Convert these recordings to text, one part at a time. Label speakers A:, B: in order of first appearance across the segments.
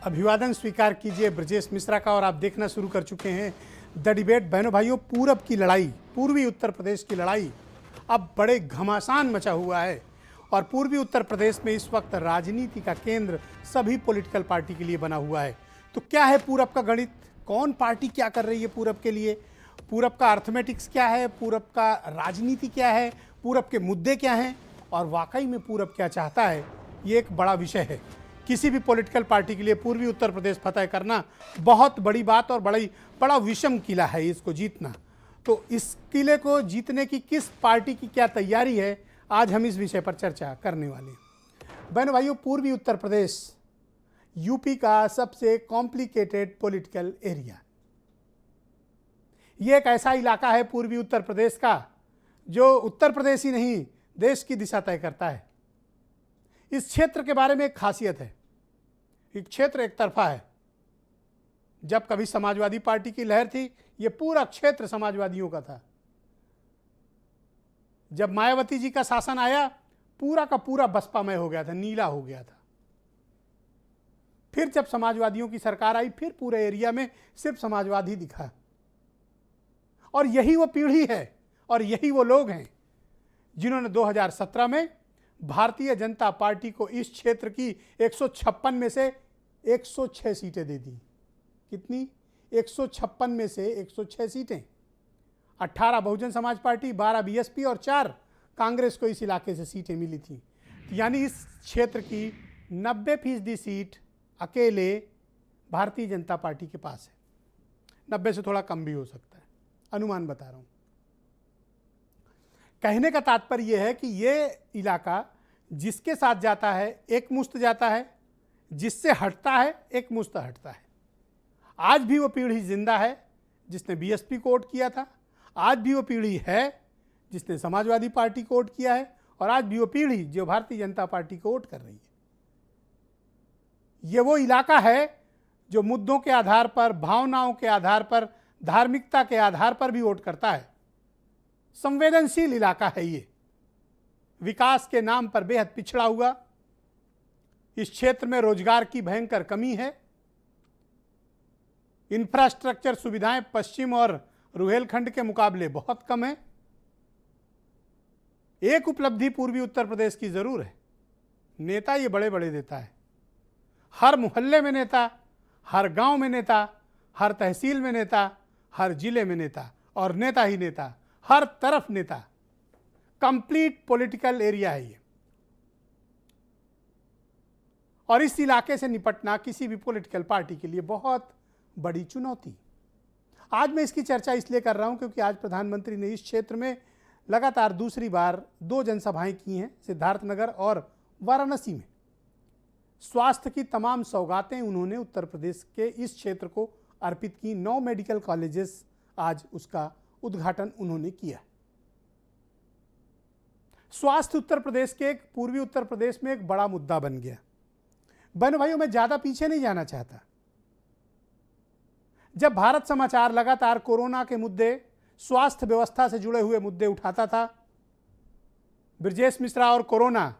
A: अभिवादन स्वीकार कीजिए ब्रजेश मिश्रा का। और आप देखना शुरू कर चुके हैं द डिबेट। बहनों भाइयों, पूरब की लड़ाई, पूर्वी उत्तर प्रदेश की लड़ाई अब बड़े घमासान मचा हुआ है और पूर्वी उत्तर प्रदेश में इस वक्त राजनीति का केंद्र सभी पॉलिटिकल पार्टी के लिए बना हुआ है। तो क्या है पूरब का गणित, कौन पार्टी क्या कर रही है पूरब के लिए, पूरब का अर्थमेटिक्स क्या है, पूरब का राजनीति क्या है, पूरब के मुद्दे क्या हैं और वाकई में पूरब क्या चाहता है, ये एक बड़ा विषय है। किसी भी पॉलिटिकल पार्टी के लिए पूर्वी उत्तर प्रदेश फतह करना बहुत बड़ी बात और बड़ा विषम किला है इसको जीतना। तो इस किले को जीतने की किस पार्टी की क्या तैयारी है, आज हम इस विषय पर चर्चा करने वाले हैं। बहन भाइयों, पूर्वी उत्तर प्रदेश यूपी का सबसे कॉम्प्लिकेटेड पॉलिटिकल एरिया। ये एक ऐसा इलाका है पूर्वी उत्तर प्रदेश का जो उत्तर प्रदेश ही नहीं देश की दिशा तय करता है। इस क्षेत्र के बारे में एक खासियत है, एक क्षेत्र एक तरफा है। जब कभी समाजवादी पार्टी की लहर थी, ये पूरा क्षेत्र समाजवादियों का था। जब मायावती जी का शासन आया, पूरा का पूरा बसपामय हो गया था, नीला हो गया था। फिर जब समाजवादियों की सरकार आई, फिर पूरे एरिया में सिर्फ समाजवादी दिखा। और यही वो पीढ़ी है और यही वो लोग हैं जिन्होंने 2017 में भारतीय जनता पार्टी को इस क्षेत्र की 156 में से 106 सीटें दे दी। कितनी? 156 में से 106 सीटें। 18 बहुजन समाज पार्टी, 12 बीएसपी और 4 कांग्रेस को इस इलाके से सीटें मिली थी। यानी इस क्षेत्र की 90% सीट अकेले भारतीय जनता पार्टी के पास है। 90 से थोड़ा कम भी हो सकता है, अनुमान बता रहा हूं। कहने का तात्पर्य यह है कि ये इलाका जिसके साथ जाता है एक मुश्त जाता है, जिससे हटता है एक मुश्त हटता है। आज भी वो पीढ़ी जिंदा है जिसने बीएसपी को वोट किया था, आज भी वो पीढ़ी है जिसने समाजवादी पार्टी को वोट किया है और आज भी वो पीढ़ी जो भारतीय जनता पार्टी को वोट कर रही है। ये वो इलाका है जो मुद्दों के आधार पर, भावनाओं के आधार पर, धार्मिकता के आधार पर भी वोट करता है। संवेदनशील इलाका है ये, विकास के नाम पर बेहद पिछड़ा हुआ। इस क्षेत्र में रोजगार की भयंकर कमी है। इंफ्रास्ट्रक्चर सुविधाएं पश्चिम और रुहेलखंड के मुकाबले बहुत कम है। एक उपलब्धि पूर्वी उत्तर प्रदेश की जरूर है, नेता ये बड़े बड़े देता है। हर मोहल्ले में नेता, हर गांव में नेता, हर तहसील में नेता, हर जिले में नेता और नेता ही नेता, हर तरफ नेता। कंप्लीट पॉलिटिकल एरिया है ये। और इस इलाके से निपटना किसी भी पॉलिटिकल पार्टी के लिए बहुत बड़ी चुनौती। आज मैं इसकी चर्चा इसलिए कर रहा हूं क्योंकि आज प्रधानमंत्री ने इस क्षेत्र में लगातार दूसरी बार 2 जनसभाएं की हैं, सिद्धार्थनगर और वाराणसी में। स्वास्थ्य की तमाम सौगातें उन्होंने उत्तर प्रदेश के इस क्षेत्र को अर्पित की। 9 मेडिकल कॉलेजेस, आज उसका उद्घाटन उन्होंने किया। स्वास्थ्य उत्तर प्रदेश के पूर्वी उत्तर प्रदेश में एक बड़ा मुद्दा बन गया। बहनों भाइयों, मैं ज्यादा पीछे नहीं जाना चाहता। जब भारत समाचार लगातार कोरोना के मुद्दे, स्वास्थ्य व्यवस्था से जुड़े हुए मुद्दे उठाता था, ब्रजेश मिश्रा और कोरोना,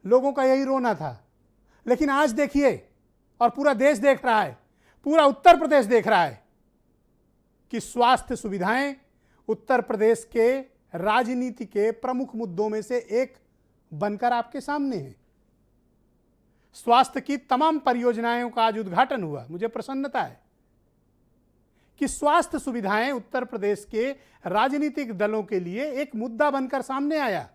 A: लोगों का यही रोना था। लेकिन आज देखिए, और पूरा देश देख रहा है, पूरा उत्तर प्रदेश देख रहा है कि स्वास्थ्य सुविधाएं उत्तर प्रदेश के राजनीति के प्रमुख मुद्दों में से एक बनकर आपके सामने है। स्वास्थ्य की तमाम परियोजनाओं का आज उद्घाटन हुआ। मुझे प्रसन्नता है कि स्वास्थ्य सुविधाएं उत्तर प्रदेश के राजनीतिक दलों के लिए एक मुद्दा बनकर सामने आया।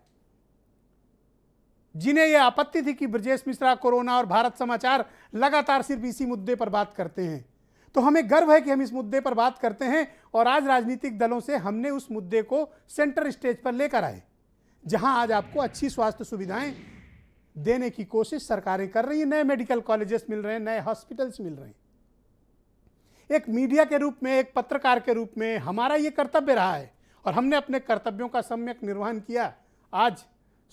A: जिन्हें यह आपत्ति थी कि ब्रजेश मिश्रा, कोरोना और भारत समाचार लगातार सिर्फ इसी मुद्दे पर बात करते हैं, तो हमें गर्व है कि हम इस मुद्दे पर बात करते हैं और आज राजनीतिक दलों से हमने उस मुद्दे को सेंटर स्टेज पर लेकर आए, जहां आज आपको अच्छी स्वास्थ्य सुविधाएं देने की कोशिश सरकारें कर रही हैं। नए मेडिकल कॉलेजेस मिल रहे हैं, नए हॉस्पिटल्स मिल रहे हैं। एक मीडिया के रूप में, एक पत्रकार के रूप में हमारा ये कर्तव्य रहा है और हमने अपने कर्तव्यों का सम्यक निर्वहन किया। आज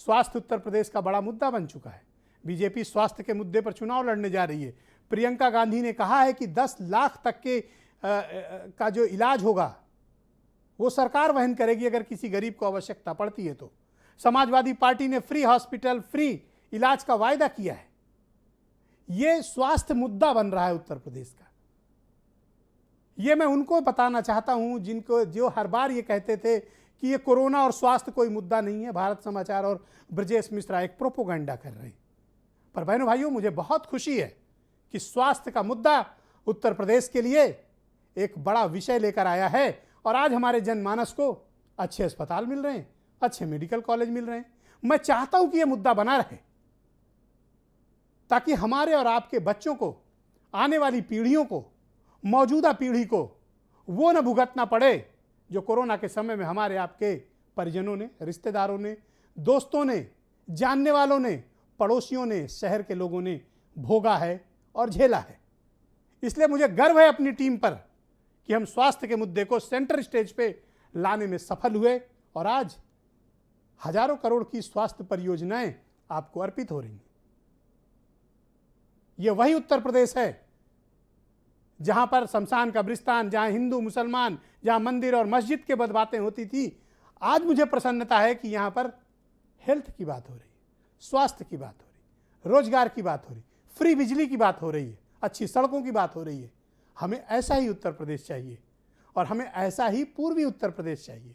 A: स्वास्थ्य उत्तर प्रदेश का बड़ा मुद्दा बन चुका है। बीजेपी स्वास्थ्य के मुद्दे पर चुनाव लड़ने जा रही है। प्रियंका गांधी ने कहा है कि 10 लाख तक के का जो इलाज होगा वो सरकार वहन करेगी अगर किसी गरीब को आवश्यकता पड़ती है तो। समाजवादी पार्टी ने फ्री हॉस्पिटल, फ्री इलाज का वायदा किया है। ये स्वास्थ्य मुद्दा बन रहा है उत्तर प्रदेश का। ये मैं उनको बताना चाहता हूं जिनको जो हर बार ये कहते थे कि ये कोरोना और स्वास्थ्य कोई मुद्दा नहीं है। भारत समाचार और ब्रजेश मिश्रा एक प्रोपोगंडा कर रहे हैं। पर बहनों भाइयों, मुझे बहुत खुशी है कि स्वास्थ्य का मुद्दा उत्तर प्रदेश के लिए एक बड़ा विषय लेकर आया है और आज हमारे जनमानस को अच्छे अस्पताल मिल रहे हैं, अच्छे मेडिकल कॉलेज मिल रहे हैं। मैं चाहता हूं कि यह मुद्दा बना रहे ताकि हमारे और आपके बच्चों को, आने वाली पीढ़ियों को, मौजूदा पीढ़ी को वो न भुगतना पड़े जो कोरोना के समय में हमारे आपके परिजनों ने, रिश्तेदारों ने, दोस्तों ने, जानने वालों ने, पड़ोसियों ने, शहर के लोगों ने भोगा है और झेला है। इसलिए मुझे गर्व है अपनी टीम पर कि हम स्वास्थ्य के मुद्दे को सेंटर स्टेज पे लाने में सफल हुए और आज हजारों करोड़ की स्वास्थ्य परियोजनाएं आपको अर्पित हो रही हैं। यह वही उत्तर प्रदेश है जहां पर शमशान कब्रिस्तान, जहां हिंदू मुसलमान, जहां मंदिर और मस्जिद के बाद बातें होती थी, आज मुझे प्रसन्नता है कि यहां पर हेल्थ की बात हो रही है, स्वास्थ्य की बात हो रही, रोजगार की बात हो रही, फ्री बिजली की बात हो रही है, अच्छी सड़कों की बात हो रही है। हमें ऐसा ही उत्तर प्रदेश चाहिए और हमें ऐसा ही पूर्वी उत्तर प्रदेश चाहिए।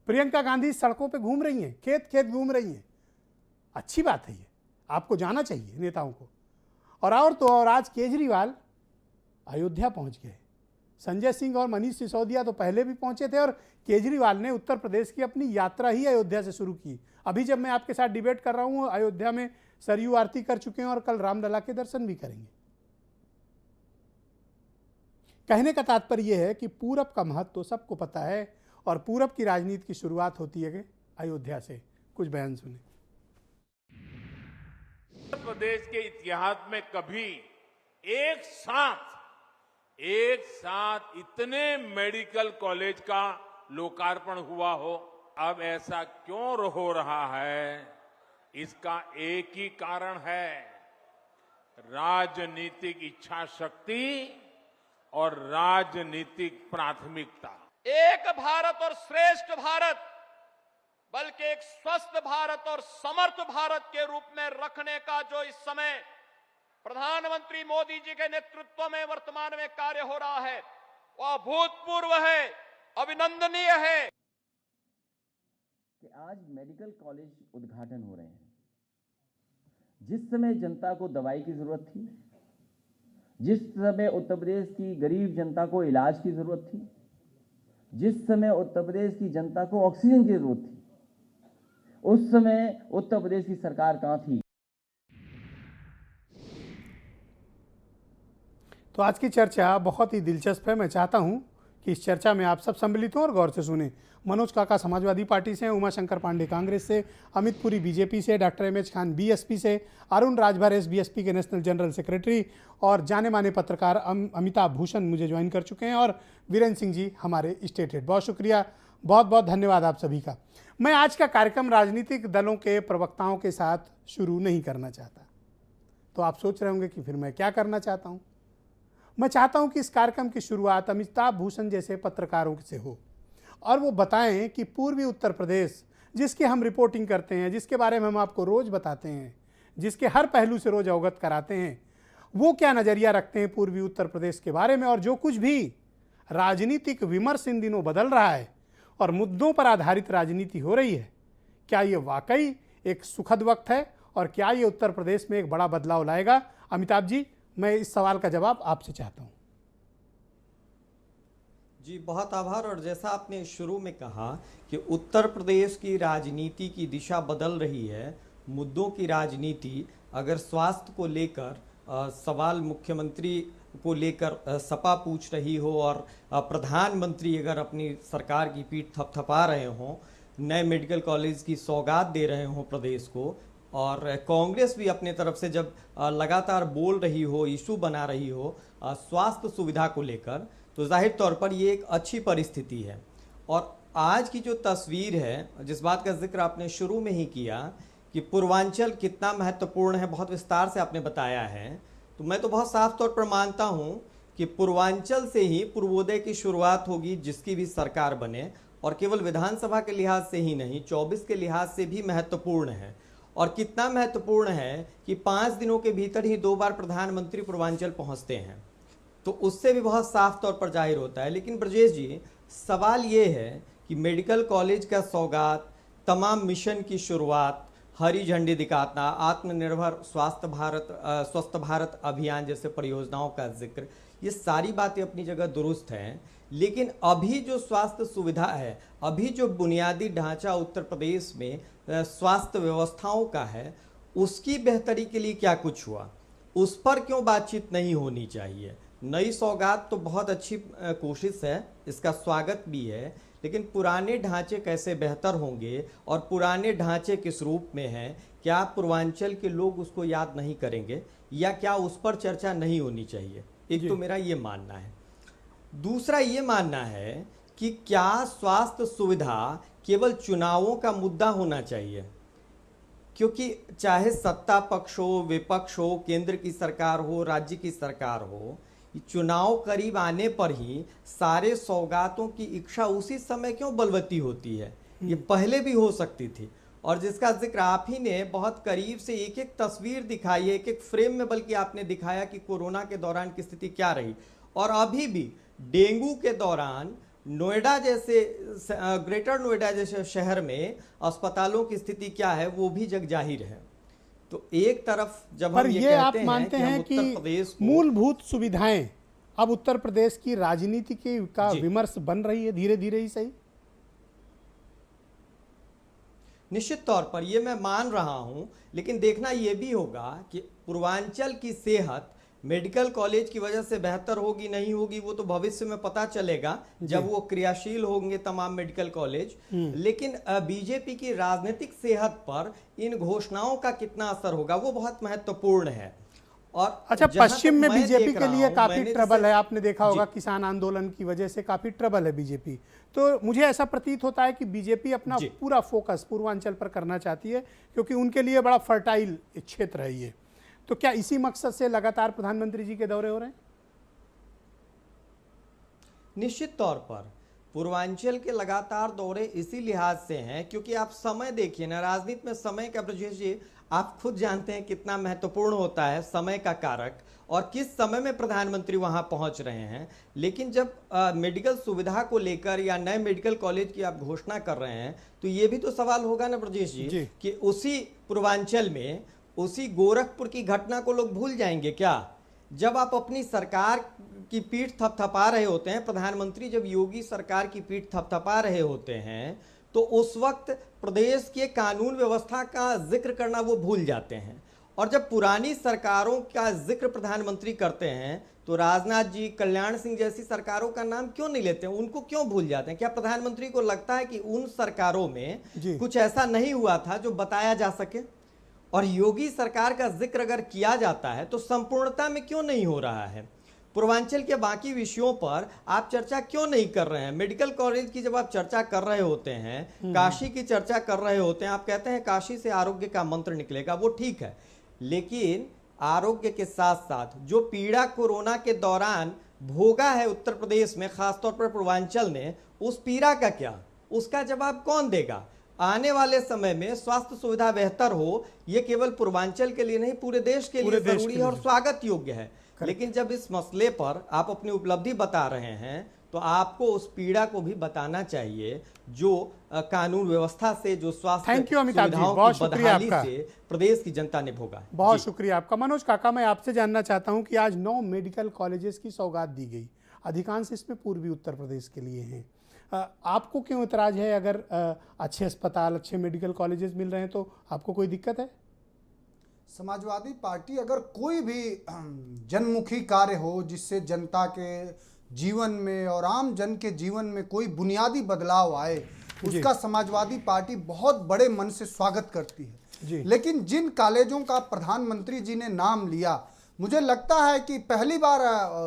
A: प्रियंका गांधी सड़कों पे घूम रही हैं, खेत खेत घूम रही हैं, अच्छी बात है, ये आपको जाना चाहिए नेताओं को। और तो और आज केजरीवाल अयोध्या पहुंच गए। संजय सिंह और मनीष सिसोदिया तो पहले भी पहुंचे थे और केजरीवाल ने उत्तर प्रदेश की अपनी यात्रा ही अयोध्या से शुरू की। अभी जब मैं आपके साथ डिबेट कर रहा हूं, अयोध्या में सरयू आरती कर चुके हैं और कल रामलला के दर्शन भी करेंगे। कहने का तात्पर्य यह है कि पूरब का महत्व तो सबको पता है और पूरब की राजनीति की शुरुआत होती है अयोध्या से। कुछ बयान सुने।
B: उत्तर प्रदेश के इतिहास में कभी एक साथ इतने मेडिकल कॉलेज का लोकार्पण हुआ हो। अब ऐसा क्यों हो रहा है? इसका एक ही कारण है, राजनीतिक इच्छा शक्ति और राजनीतिक प्राथमिकता।
C: एक भारत और श्रेष्ठ भारत, बल्कि एक स्वस्थ भारत और समर्थ भारत के रूप में रखने का जो इस समय प्रधानमंत्री मोदी जी के नेतृत्व में वर्तमान में कार्य हो रहा है, वह अभूतपूर्व है, अभिनंदनीय है।
D: कि आज मेडिकल कॉलेज उद्घाटन हो रहे हैं। जिस समय जनता को दवाई की जरूरत थी, जिस समय उत्तर प्रदेश की गरीब जनता को इलाज की जरूरत थी, जिस समय उत्तर प्रदेश की जनता को ऑक्सीजन की जरूरत थी, उस समय उत्तर प्रदेश की सरकार कहां थी?
A: तो आज की चर्चा बहुत ही दिलचस्प है। मैं चाहता हूं कि इस चर्चा में आप सब सम्मिलित हों और गौर से सुने। मनोज काका समाजवादी पार्टी से, उमाशंकर पांडे कांग्रेस से, अमित पुरी बीजेपी से, doctor M H Khan BSP से, अरुण राजभर बीएसपी के नेशनल जनरल सेक्रेटरी और जाने माने पत्रकार अमिताभ भूषण मुझे ज्वाइन कर चुके हैं और वीरेंद्र सिंह जी हमारे स्टेट हेड। बहुत शुक्रिया, बहुत बहुत धन्यवाद आप सभी का। मैं आज का कार्यक्रम राजनीतिक दलों के प्रवक्ताओं के साथ शुरू नहीं करना चाहता। तो आप सोच रहे होंगे कि फिर मैं क्या करना चाहता हूँ। मैं चाहता हूं कि इस कार्यक्रम की शुरुआत अमिताभ भूषण जैसे पत्रकारों से हो और वो बताएं कि पूर्वी उत्तर प्रदेश, जिसकी हम रिपोर्टिंग करते हैं, जिसके बारे में हम आपको रोज़ बताते हैं, जिसके हर पहलू से रोज़ अवगत कराते हैं, वो क्या नज़रिया रखते हैं पूर्वी उत्तर प्रदेश के बारे में। और जो कुछ भी राजनीतिक विमर्श इन दिनों बदल रहा है और मुद्दों पर आधारित राजनीति हो रही है, क्या ये वाकई एक सुखद वक्त है और क्या ये उत्तर प्रदेश में एक बड़ा बदलाव लाएगा? अमिताभ जी, मैं इस सवाल का जवाब आपसे चाहता हूं।
E: जी बहुत आभार। और जैसा आपने शुरू में कहा कि उत्तर प्रदेश की राजनीति की दिशा बदल रही है, मुद्दों की राजनीति, अगर स्वास्थ्य को लेकर सवाल मुख्यमंत्री को लेकर सपा पूछ रही हो और प्रधानमंत्री अगर अपनी सरकार की पीठ थपथपा रहे हों, नए मेडिकल कॉलेज की सौगात दे रहे हों प्रदेश को, और कांग्रेस भी अपने तरफ से जब लगातार बोल रही हो, इशू बना रही हो स्वास्थ्य सुविधा को लेकर, तो जाहिर तौर पर ये एक अच्छी परिस्थिति है। और आज की जो तस्वीर है, जिस बात का जिक्र आपने शुरू में ही किया कि पूर्वांचल कितना महत्वपूर्ण है, बहुत विस्तार से आपने बताया है, तो मैं तो बहुत साफ तौर पर मानता हूँ कि पूर्वांचल से ही पूर्वोदय की शुरुआत होगी, जिसकी भी सरकार बने। और केवल विधानसभा के लिहाज से ही नहीं, 24 के लिहाज से भी महत्वपूर्ण है। और कितना महत्वपूर्ण है कि 5 दिनों के भीतर ही 2 बार प्रधानमंत्री पूर्वांचल पहुंचते हैं, तो उससे भी बहुत साफ तौर पर जाहिर होता है। लेकिन ब्रजेश जी, सवाल ये है कि मेडिकल कॉलेज का सौगात, तमाम मिशन की शुरुआत, हरी झंडी दिखाना, आत्मनिर्भर स्वस्थ भारत अभियान जैसे परियोजनाओं का जिक्र, ये सारी बातें अपनी जगह दुरुस्त हैं। लेकिन अभी जो स्वास्थ्य सुविधा है, अभी जो बुनियादी ढांचा उत्तर प्रदेश में स्वास्थ्य व्यवस्थाओं का है, उसकी बेहतरी के लिए क्या कुछ हुआ, उस पर क्यों बातचीत नहीं होनी चाहिए? नई सौगात तो बहुत अच्छी कोशिश है, इसका स्वागत भी है, लेकिन पुराने ढांचे कैसे बेहतर होंगे और पुराने ढांचे किस रूप में हैं, क्या पूर्वांचल के लोग उसको याद नहीं करेंगे या क्या उस पर चर्चा नहीं होनी चाहिए? एक तो मेरा ये मानना है। दूसरा ये मानना है कि क्या स्वास्थ्य सुविधा केवल चुनावों का मुद्दा होना चाहिए? क्योंकि चाहे सत्ता पक्ष हो, विपक्ष हो, केंद्र की सरकार हो, राज्य की सरकार हो, चुनाव करीब आने पर ही सारे सौगातों की इच्छा उसी समय क्यों बलवती होती है? ये पहले भी हो सकती थी, और जिसका जिक्र आप ही ने बहुत करीब से एक एक तस्वीर दिखाई है, एक एक फ्रेम में बल्कि आपने दिखाया कि कोरोना के दौरान की स्थिति क्या रही। और अभी भी डेंगू के दौरान नोएडा जैसे, ग्रेटर नोएडा जैसे शहर में अस्पतालों की स्थिति क्या है वो भी जग जाहिर है। तो एक तरफ जब
A: पर
E: हम
A: ये आप
E: कहते
A: मानते हैं कि
E: उत्तर प्रदेश को,
A: मूलभूत सुविधाएं अब उत्तर प्रदेश की राजनीति का
E: जी।
A: विमर्श बन रही है धीरे धीरे ही सही?
E: निश्चित तौर पर ये मैं मान रहा हूं, लेकिन देखना ये भी होगा कि पूर्वांचल की सेहत मेडिकल कॉलेज की वजह से बेहतर होगी नहीं होगी, वो तो भविष्य में पता चलेगा जब वो क्रियाशील होंगे तमाम मेडिकल कॉलेज। लेकिन बीजेपी की राजनीतिक सेहत पर इन घोषणाओं का कितना असर होगा वो बहुत महत्वपूर्ण है। और
A: अच्छा,
E: जहां
A: पश्चिम
E: तक
A: में
E: मैं
A: बीजेपी
E: देख
A: के
E: रहा
A: लिए
E: हूं,
A: काफी
E: मैंने
A: ट्रबल
E: जैसे-
A: है, आपने देखा होगा
E: जी।
A: किसान आंदोलन की वजह से काफी ट्रबल है बीजेपी। तो मुझे ऐसा प्रतीत होता है कि बीजेपी अपना
E: जी।
A: पूरा फोकस पूर्वांचल पर करना चाहती है, क्योंकि उनके लिए बड़ा फर्टाइल क्षेत्र है ये। तो क्या इसी मकसद से लगातार प्रधानमंत्री जी के दौरे हो रहे हैं?
E: निश्चित तौर पर पूर्वांचल के लगातार दौरे इसी लिहाज से हैं क्योंकि आप समय देखिए ना, राजनीति में समय का, ब्रजेश जी आप खुद जानते हैं कितना महत्वपूर्ण होता है समय का कारक, और किस समय में प्रधानमंत्री वहां पहुंच रहे हैं। लेकिन जब मेडिकल सुविधा को लेकर या नए मेडिकल कॉलेज की आप घोषणा कर रहे हैं, तो ये भी तो सवाल होगा ना ब्रजेश जी कि उसी पूर्वांचल में, उसी गोरखपुर की घटना को लोग भूल जाएंगे क्या? जब आप अपनी सरकार की पीठ थपथपा रहे होते हैं, प्रधानमंत्री जब योगी सरकार की पीठ थपथपा रहे होते हैं, तो उस वक्त प्रदेश के कानून व्यवस्था का जिक्र करना वो भूल जाते हैं। और जब पुरानी सरकारों का जिक्र प्रधानमंत्री करते हैं तो राजनाथ जी, कल्याण सिंह जैसी सरकारों का नाम क्यों नहीं लेते हैं? उनको क्यों भूल जाते हैं? क्या प्रधानमंत्री को लगता है कि उन सरकारों में कुछ ऐसा नहीं हुआ था जो बताया जा सके? और योगी सरकार का जिक्र अगर किया जाता है तो संपूर्णता में क्यों नहीं हो रहा है? पूर्वांचल के बाकी विषयों पर आप चर्चा क्यों नहीं कर रहे हैं? मेडिकल कॉलेज की जब आप चर्चा कर रहे होते हैं, काशी की चर्चा कर रहे होते हैं, आप कहते हैं काशी से आरोग्य का मंत्र निकलेगा, वो ठीक है, लेकिन आरोग्य के साथ साथ जो पीड़ा कोरोना के दौरान भोगा है उत्तर प्रदेश में, खासतौर पर पूर्वांचल ने, उस पीड़ा का क्या, उसका जवाब कौन देगा? आने वाले समय में स्वास्थ्य सुविधा बेहतर हो, ये केवल पूर्वांचल के लिए नहीं पूरे देश के लिए जरूरी है और स्वागत योग्य है। लेकिन जब इस मसले पर आप अपनी उपलब्धि बता रहे हैं तो आपको उस पीड़ा को भी बताना चाहिए जो कानून व्यवस्था से, जो स्वास्थ्य सुविधाओं की बदहाली से प्रदेश की जनता ने भोगा है।
A: बहुत शुक्रिया आपका। मनोज काका, मैं आपसे जानना चाहता हूं कि आज 9 मेडिकल कॉलेजेस की सौगात दी गई, अधिकांश इसमें पूर्वी उत्तर प्रदेश के लिए हैं। आपको क्यों इतराज है? अगर अच्छे अस्पताल, अच्छे मेडिकल कॉलेजेस मिल रहे हैं तो आपको कोई दिक्कत है?
F: समाजवादी पार्टी अगर कोई भी जनमुखी कार्य हो जिससे जनता के जीवन में और आम जन के जीवन में कोई बुनियादी बदलाव आए, उसका समाजवादी पार्टी बहुत बड़े मन से स्वागत करती है। लेकिन जिन कॉलेजों का प्रधानमंत्री जी ने नाम लिया, मुझे लगता है कि पहली बार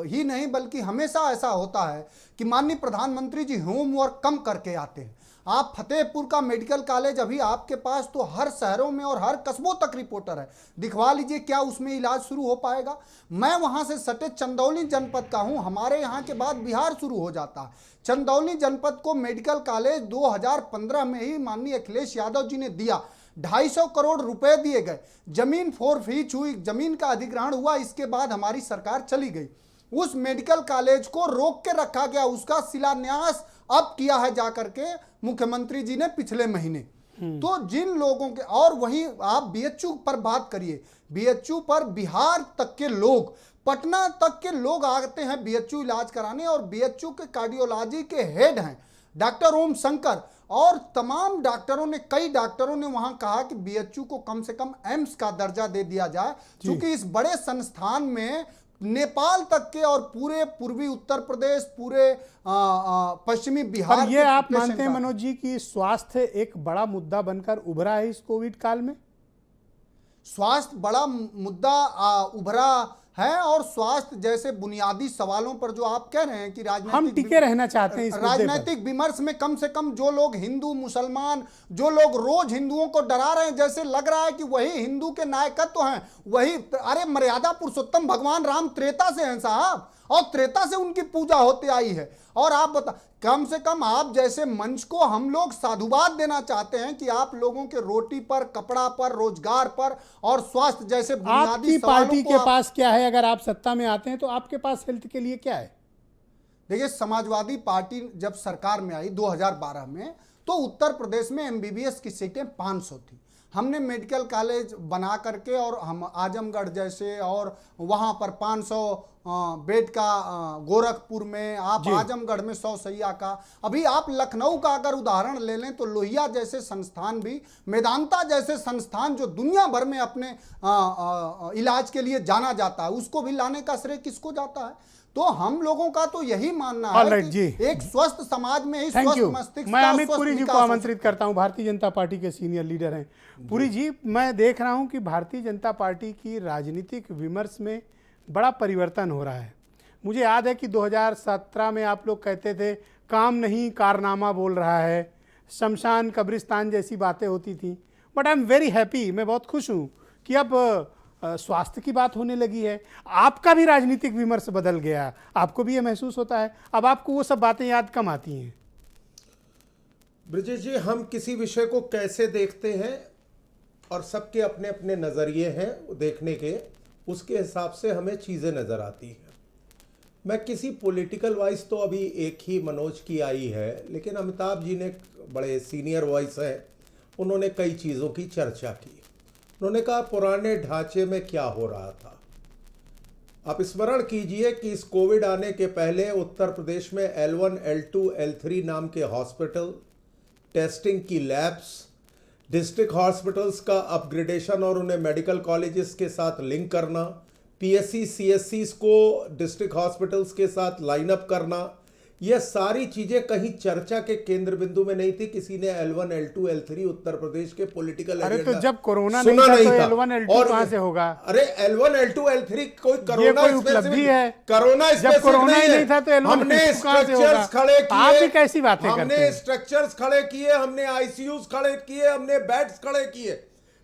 F: ही नहीं बल्कि हमेशा ऐसा होता है कि माननीय प्रधानमंत्री जी होमवर्क कम करके आते हैं। आप फतेहपुर का मेडिकल कॉलेज, अभी आपके पास तो हर शहरों में और हर कस्बों तक रिपोर्टर है, दिखवा लीजिए, क्या उसमें इलाज शुरू हो पाएगा? मैं वहां से सटे चंदौली जनपद का हूं, हमारे यहां के बाद बिहार शुरू हो जाता है। चंदौली जनपद को मेडिकल कॉलेज 2015 में ही माननीय अखिलेश यादव जी ने दिया। 250 करोड़ रुपए दिए गए, जमीन फोरफीच हुई, जमीन का अधिग्रहण हुआ, इसके बाद हमारी सरकार चली गई। उस मेडिकल कॉलेज को रोक के रखा गया, उसका शिलान्यास अब किया है जाकर के मुख्यमंत्री जी ने पिछले महीने। तो जिन लोगों के, और वहीं आप बीएचयू पर बात करिए, बीएचयू पर बिहार तक के लोग, पटना तक के लोग आते हैं बीएचयू इलाज कराने, और बीएचयू के कार्डियोलॉजी के हेड हैं डॉक्टर ओम शंकर, और तमाम डॉक्टरों ने, कई डॉक्टरों ने वहां कहा कि बीएचयू को कम से कम एम्स का दर्जा दे दिया जाए, क्योंकि इस बड़े संस्थान में नेपाल तक के और पूरे पूर्वी उत्तर प्रदेश, पूरे पश्चिमी बिहार
A: पर ये
F: के
A: आप
F: पेशेंट
A: मानते हैं
F: आते हैं।
A: मनोज जी कि स्वास्थ्य एक बड़ा मुद्दा बनकर उभरा है इस कोविड काल में?
F: स्वास्थ्य बड़ा मुद्दा उभरा है, और स्वास्थ्य जैसे बुनियादी सवालों पर जो आप कह रहे हैं कि
A: हम टिके रहना चाहते हैं इस मुद्दे पर।
F: राजनीतिक विमर्श में कम से कम जो लोग हिंदू मुसलमान, जो लोग रोज हिंदुओं को डरा रहे हैं, जैसे लग रहा है कि वही हिंदू के नायकत्व हैं, वही, अरे मर्यादा पुरुषोत्तम भगवान राम त्रेता से हैं साहब, और त्रेता से उनकी पूजा होती आई है। और आप बता, कम से कम आप जैसे मंच को हम लोग साधुवाद देना चाहते हैं कि आप लोगों के रोटी पर, कपड़ा पर, रोजगार पर और स्वास्थ्य जैसे बुनियादी
A: आपकी
F: सवालों
A: पार्टी
F: को
A: के पास क्या है? अगर आप सत्ता में आते हैं तो आपके पास हेल्थ के लिए क्या है?
F: देखिए, समाजवादी पार्टी जब सरकार में आई 2012 में, तो उत्तर प्रदेश में एमबीबीएस की सीटें 500 थी। हमने मेडिकल कॉलेज बना करके, और हम आजमगढ़ जैसे, और वहाँ पर 500 बेड का, गोरखपुर में, आप आजमगढ़ में 100 सैया का, अभी आप लखनऊ का अगर उदाहरण ले लें तो लोहिया जैसे संस्थान भी, मेदांता जैसे संस्थान जो दुनिया भर में अपने इलाज के लिए जाना जाता है, उसको भी लाने का श्रेय किसको जाता है? तो हम लोगों का तो यही मानना है कि एक स्वस्थ समाज में ही स्वस्थ मस्तिष्क,
A: मैं अमित पुरी जी को आमंत्रित करता हूं, भारतीय जनता पार्टी के सीनियर लीडर हैं। पुरी जी, मैं देख रहा हूं कि भारतीय जनता पार्टी की राजनीतिक विमर्श में बड़ा परिवर्तन हो रहा है। मुझे याद है कि 2017 में आप लोग कहते थे काम नहीं कारनामा बोल रहा है, शमशान कब्रिस्तान जैसी बातें होती थी। But I am very happy, मैं बहुत खुश हूँ कि अब स्वास्थ्य की बात होने लगी है। आपका भी राजनीतिक विमर्श बदल गया, आपको भी ये महसूस होता है? अब आपको वो सब बातें याद कम आती हैं?
G: ब्रिजेश जी, हम किसी विषय को कैसे देखते हैं, और सबके अपने अपने नज़रिए हैं देखने के, उसके हिसाब से हमें चीज़ें नज़र आती हैं। मैं किसी पॉलिटिकल वाइज तो अभी एक ही मनोज की आई है, लेकिन अमिताभ जी ने, बड़े सीनियर वॉइस है, उन्होंने कई चीज़ों की चर्चा की। उन्होंने कहा पुराने ढांचे में क्या हो रहा था। आप स्मरण कीजिए कि इस कोविड आने के पहले उत्तर प्रदेश में L1, L2, L3 नाम के हॉस्पिटल, टेस्टिंग की लैब्स, डिस्ट्रिक्ट हॉस्पिटल्स का अपग्रेडेशन और उन्हें मेडिकल कॉलेजेस के साथ लिंक करना, PSC, CSCs को डिस्ट्रिक्ट हॉस्पिटल्स के साथ लाइन अप करना, यह सारी चीजें कहीं चर्चा के केंद्र बिंदु में नहीं थी। किसी ने L1, L2, L3 Uttar Pradesh के पॉलिटिकल
A: अरे तो जब कोरोना नहीं था तो L1, L2 कहां से होगा?
G: अरे L1, L2, L3 कोई
A: ये कोई उपलब्धि है?
G: कोरोना
A: जब कोरोना ही नहीं था तो L1,
G: हमने
A: L2 कहां से होगा?
G: स्ट्रक्चर्स खड़े किए,
A: आप भी कैसी बातें करते
G: हमने
A: हैं?
G: स्ट्रक्चर्स खड़े किए, हमने ICUs खड़े किए, हमने बेड्स खड़े किए।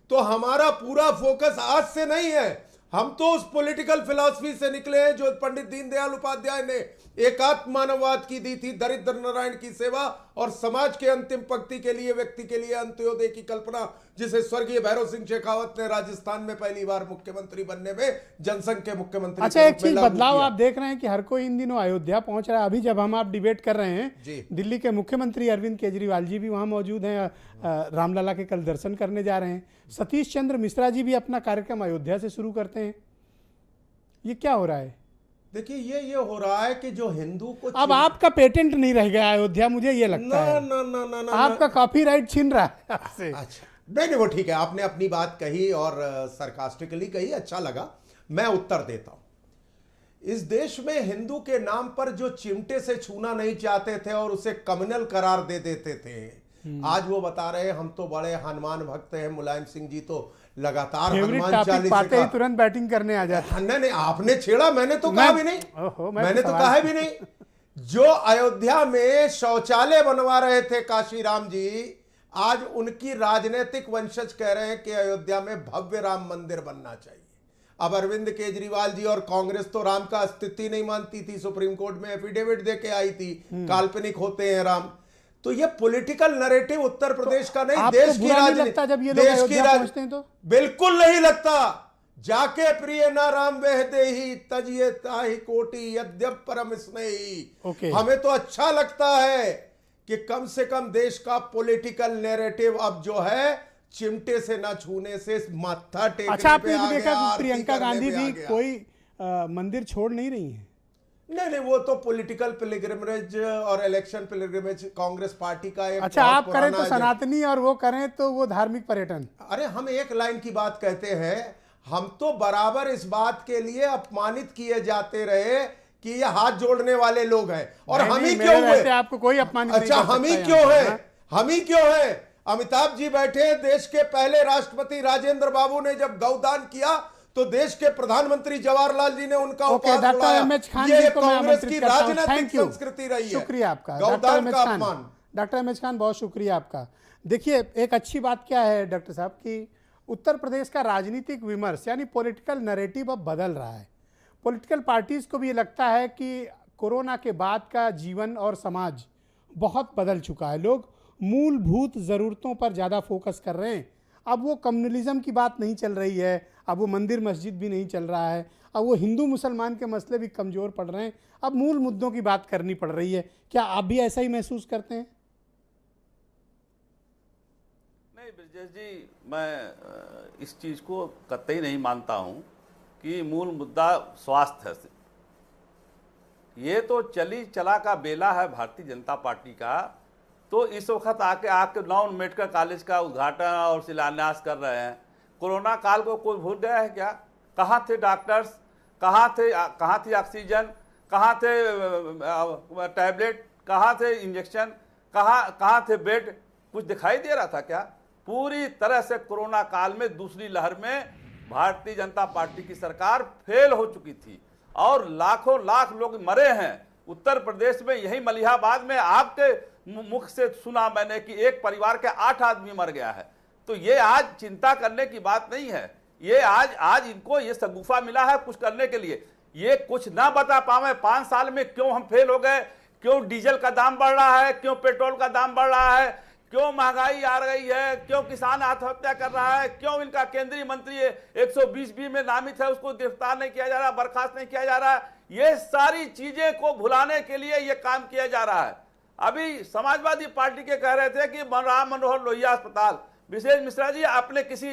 G: तो हमारा पूरा फोकस आज से नहीं है, हम तो उस पॉलिटिकल फिलॉसफी से निकले हैं जो पंडित दीनदयाल उपाध्याय ने एकात्म मानववाद की दी थी, दरिद्र नारायण की सेवा और समाज के अंतिम पंक्ति के लिए, व्यक्ति के लिए अंत्योदय की कल्पना, जिसे स्वर्गीय भैरव सिंह शेखावत ने राजस्थान में पहली बार मुख्यमंत्री बनने में जनसंघ के मुख्यमंत्री।
A: अच्छा, एक चीज बदलाव आप देख रहे हैं कि हर कोई इन दिनों अयोध्या पहुंच रहा है। अभी जब हम आप डिबेट कर रहे हैं, दिल्ली के मुख्यमंत्री अरविंद केजरीवाल जी भी वहां मौजूद हैं, रामलला के कल दर्शन करने जा रहे हैं। सतीश चंद्र मिश्रा जी भी अपना कार्यक्रम अयोध्या से शुरू करते हैं। ये क्या हो रहा है?
G: देखिए, ये हो रहा है कि जो हिंदू को,
A: अब आपका पेटेंट नहीं रह गया अयोध्या, मुझे ये लगता है।
G: ना
A: आपका कॉपीराइट छीन रहा है आपसे।
G: अच्छा, नहीं, वो ठीक है, आपने अपनी बात कही और सरकास्टिकली कही, अच्छा लगा, मैं उत्तर देता हूं। इस देश में हिंदू के नाम पर जो चिमटे से छूना नहीं चाहते थे और उसे कम्युनल करार दे देते थे, आज वो बता रहे हैं हम तो बड़े हनुमान भक्त हैं। मुलायम सिंह जी तो लगातार हनुमान चालीसा
A: पाते ही तुरंत बैटिंग करने आ जाते।
G: नहीं, आपने छेड़ा, मैंने तो कहा भी नहीं, मैंने तो कहा भी नहीं। जो अयोध्या में शौचालय बनवा रहे थे काशीराम जी, आज उनकी राजनीतिक वंशज कह रहे हैं कि अयोध्या में भव्य राम मंदिर बनना चाहिए। अब अरविंद केजरीवाल जी और कांग्रेस तो राम का अस्तित्व नहीं मानती थी, सुप्रीम कोर्ट में एफिडेविट देके आई थी, काल्पनिक होते हैं राम। तो ये पॉलिटिकल नैरेटिव उत्तर प्रदेश का नहीं,
A: आपको
G: देश की
A: बुरा नहीं
G: राजनीति,
A: लगता जब ये लोग अयोध्या पहुंचते हैं तो?
G: बिल्कुल नहीं लगता। जाके प्रिय ना राम वहदे ही तजिए ताहि कोटि यद्यप परम स्नेही। हमें तो अच्छा लगता है कि कम से कम देश का पॉलिटिकल नैरेटिव अब जो है चिमटे से ना छूने से माथा टेकने
A: अच्छा, आपने
G: पे आ
A: भी देखा
G: गया,
A: कि प्रियंका
G: आरती
A: गांधी
G: करने
A: भी
G: पे आ गया।
A: कोई मंदिर छोड़ नहीं रही है।
G: नहीं, वो तो पॉलिटिकल पिलग्रिमेज और इलेक्शन पिलग्रिमेज कांग्रेस पार्टी का एक
A: अच्छा,
G: बहुत
A: आप करें तो
G: पुराना
A: सनातनी और वो करें तो वो धार्मिक पर्यटन।
G: अरे हम एक लाइन की बात कहते हैं, हम तो बराबर इस बात के लिए अपमानित किए जाते रहे कि ये हाथ जोड़ने वाले लोग हैं, और हम ही क्यों हुए?
A: आपको कोई अपमानित
G: अच्छा,
A: नहीं कर
G: हम ही
A: सकता
G: क्यों
A: यहाँ
G: हैं?
A: पर, हाँ?
G: हम ही क्यों हैं? अमिताभ जी बैठे, देश के पहले राष्ट्रपति राजेंद्र बाबू ने जब गौदान किया तो देश के प्रधानमंत्री जवाहरलाल जी ने उनका उपहार बुलाया। ये कांग्रेस की राजनीतिक संस्कृति रही है।
A: शुक्रिया आपका
G: गौदान का अपमान।
A: डॉक्टर एम एच खान, बहुत शुक्रिया आपका। देखिए, एक अच्छी बात क्या है डॉक्टर साहब कि उत्तर प्रदेश का राजनीतिक विमर्श यानी पॉलिटिकल नैरेटिव अब बदल रहा है। पॉलिटिकल पार्टीज को भी ये लगता है कि कोरोना के बाद का जीवन और समाज बहुत बदल चुका है। लोग मूलभूत ज़रूरतों पर ज़्यादा फोकस कर रहे हैं। अब वो कम्युनलिज्म की बात नहीं चल रही है, अब वो मंदिर मस्जिद भी नहीं चल रहा है, अब वो हिंदू मुसलमान के मसले भी कमज़ोर पड़ रहे हैं। अब मूल मुद्दों की बात करनी पड़ रही है। क्या आप भी ऐसा ही महसूस करते हैं?
H: नहीं ब्रजेश जी, मैं इस चीज़ को कतई नहीं मानता हूं कि मूल मुद्दा स्वास्थ्य है। ये तो चली चला का बेला है भारतीय जनता पार्टी का। तो इस वक्त आके 9 मेडिकल कॉलेज का उद्घाटन और शिलान्यास कर रहे हैं। कोरोना काल को कोई भूल गया है क्या? कहाँ थे डॉक्टर्स, कहाँ थी ऑक्सीजन, कहाँ थे टैबलेट, कहाँ थे इंजेक्शन, कहाँ थे बेड? कुछ दिखाई दे रहा था क्या? पूरी तरह से कोरोना काल में दूसरी लहर में भारतीय जनता पार्टी की सरकार फेल हो चुकी थी और लाखों लाख लोग मरे हैं। उत्तर प्रदेश में यही मलिहाबाद में आपके मुख से सुना मैंने कि एक परिवार के 8 आदमी मर गया है। तो ये आज चिंता करने की बात नहीं है। ये आज इनको ये शगुफा मिला है कुछ करने के लिए। ये कुछ ना बता पावे 5 साल में क्यों हम फेल हो गए, क्यों डीजल का दाम बढ़ रहा है, क्यों पेट्रोल का दाम बढ़ रहा है, क्यों महंगाई आ रही है, क्यों किसान आत्महत्या कर रहा है, क्यों इनका केंद्रीय मंत्री 120B में नामित है उसको गिरफ्तार नहीं किया जा रहा, बर्खास्त नहीं किया जा रहा। ये सारी चीजें को भुलाने के लिए ये काम किया जा रहा है। अभी समाजवादी पार्टी के कह रहे थे कि राम मनोहर लोहिया अस्पताल, विशेष मिश्रा जी आपने किसी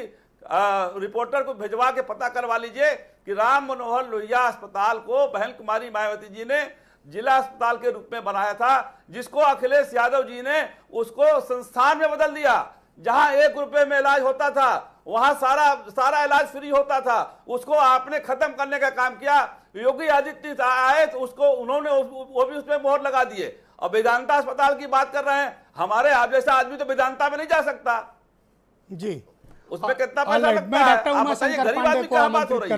H: रिपोर्टर को भिजवा के पता करवा लीजिए कि राम मनोहर लोहिया अस्पताल को बहन कुमारी मायावती जी ने जिला अस्पताल के रूप में बनाया था, जिसको अखिलेश यादव जी ने उसको संस्थान में बदल दिया। जहां 1 रुपए में इलाज होता था वहां सारा इलाज फ्री होता था, उसको आपने खत्म करने का काम किया। योगी आदित्यनाथ आए तो उन्होंने वो भी उसमें मोहर लगा दिए। और वेदांता अस्पताल की बात कर रहे हैं, हमारे आप जैसा आदमी तो वेदांता में नहीं जा सकता
A: जी।
H: उसमें कितना पैसा लगता है? आप बताइए, गरीब आदमी की बात हो रही है,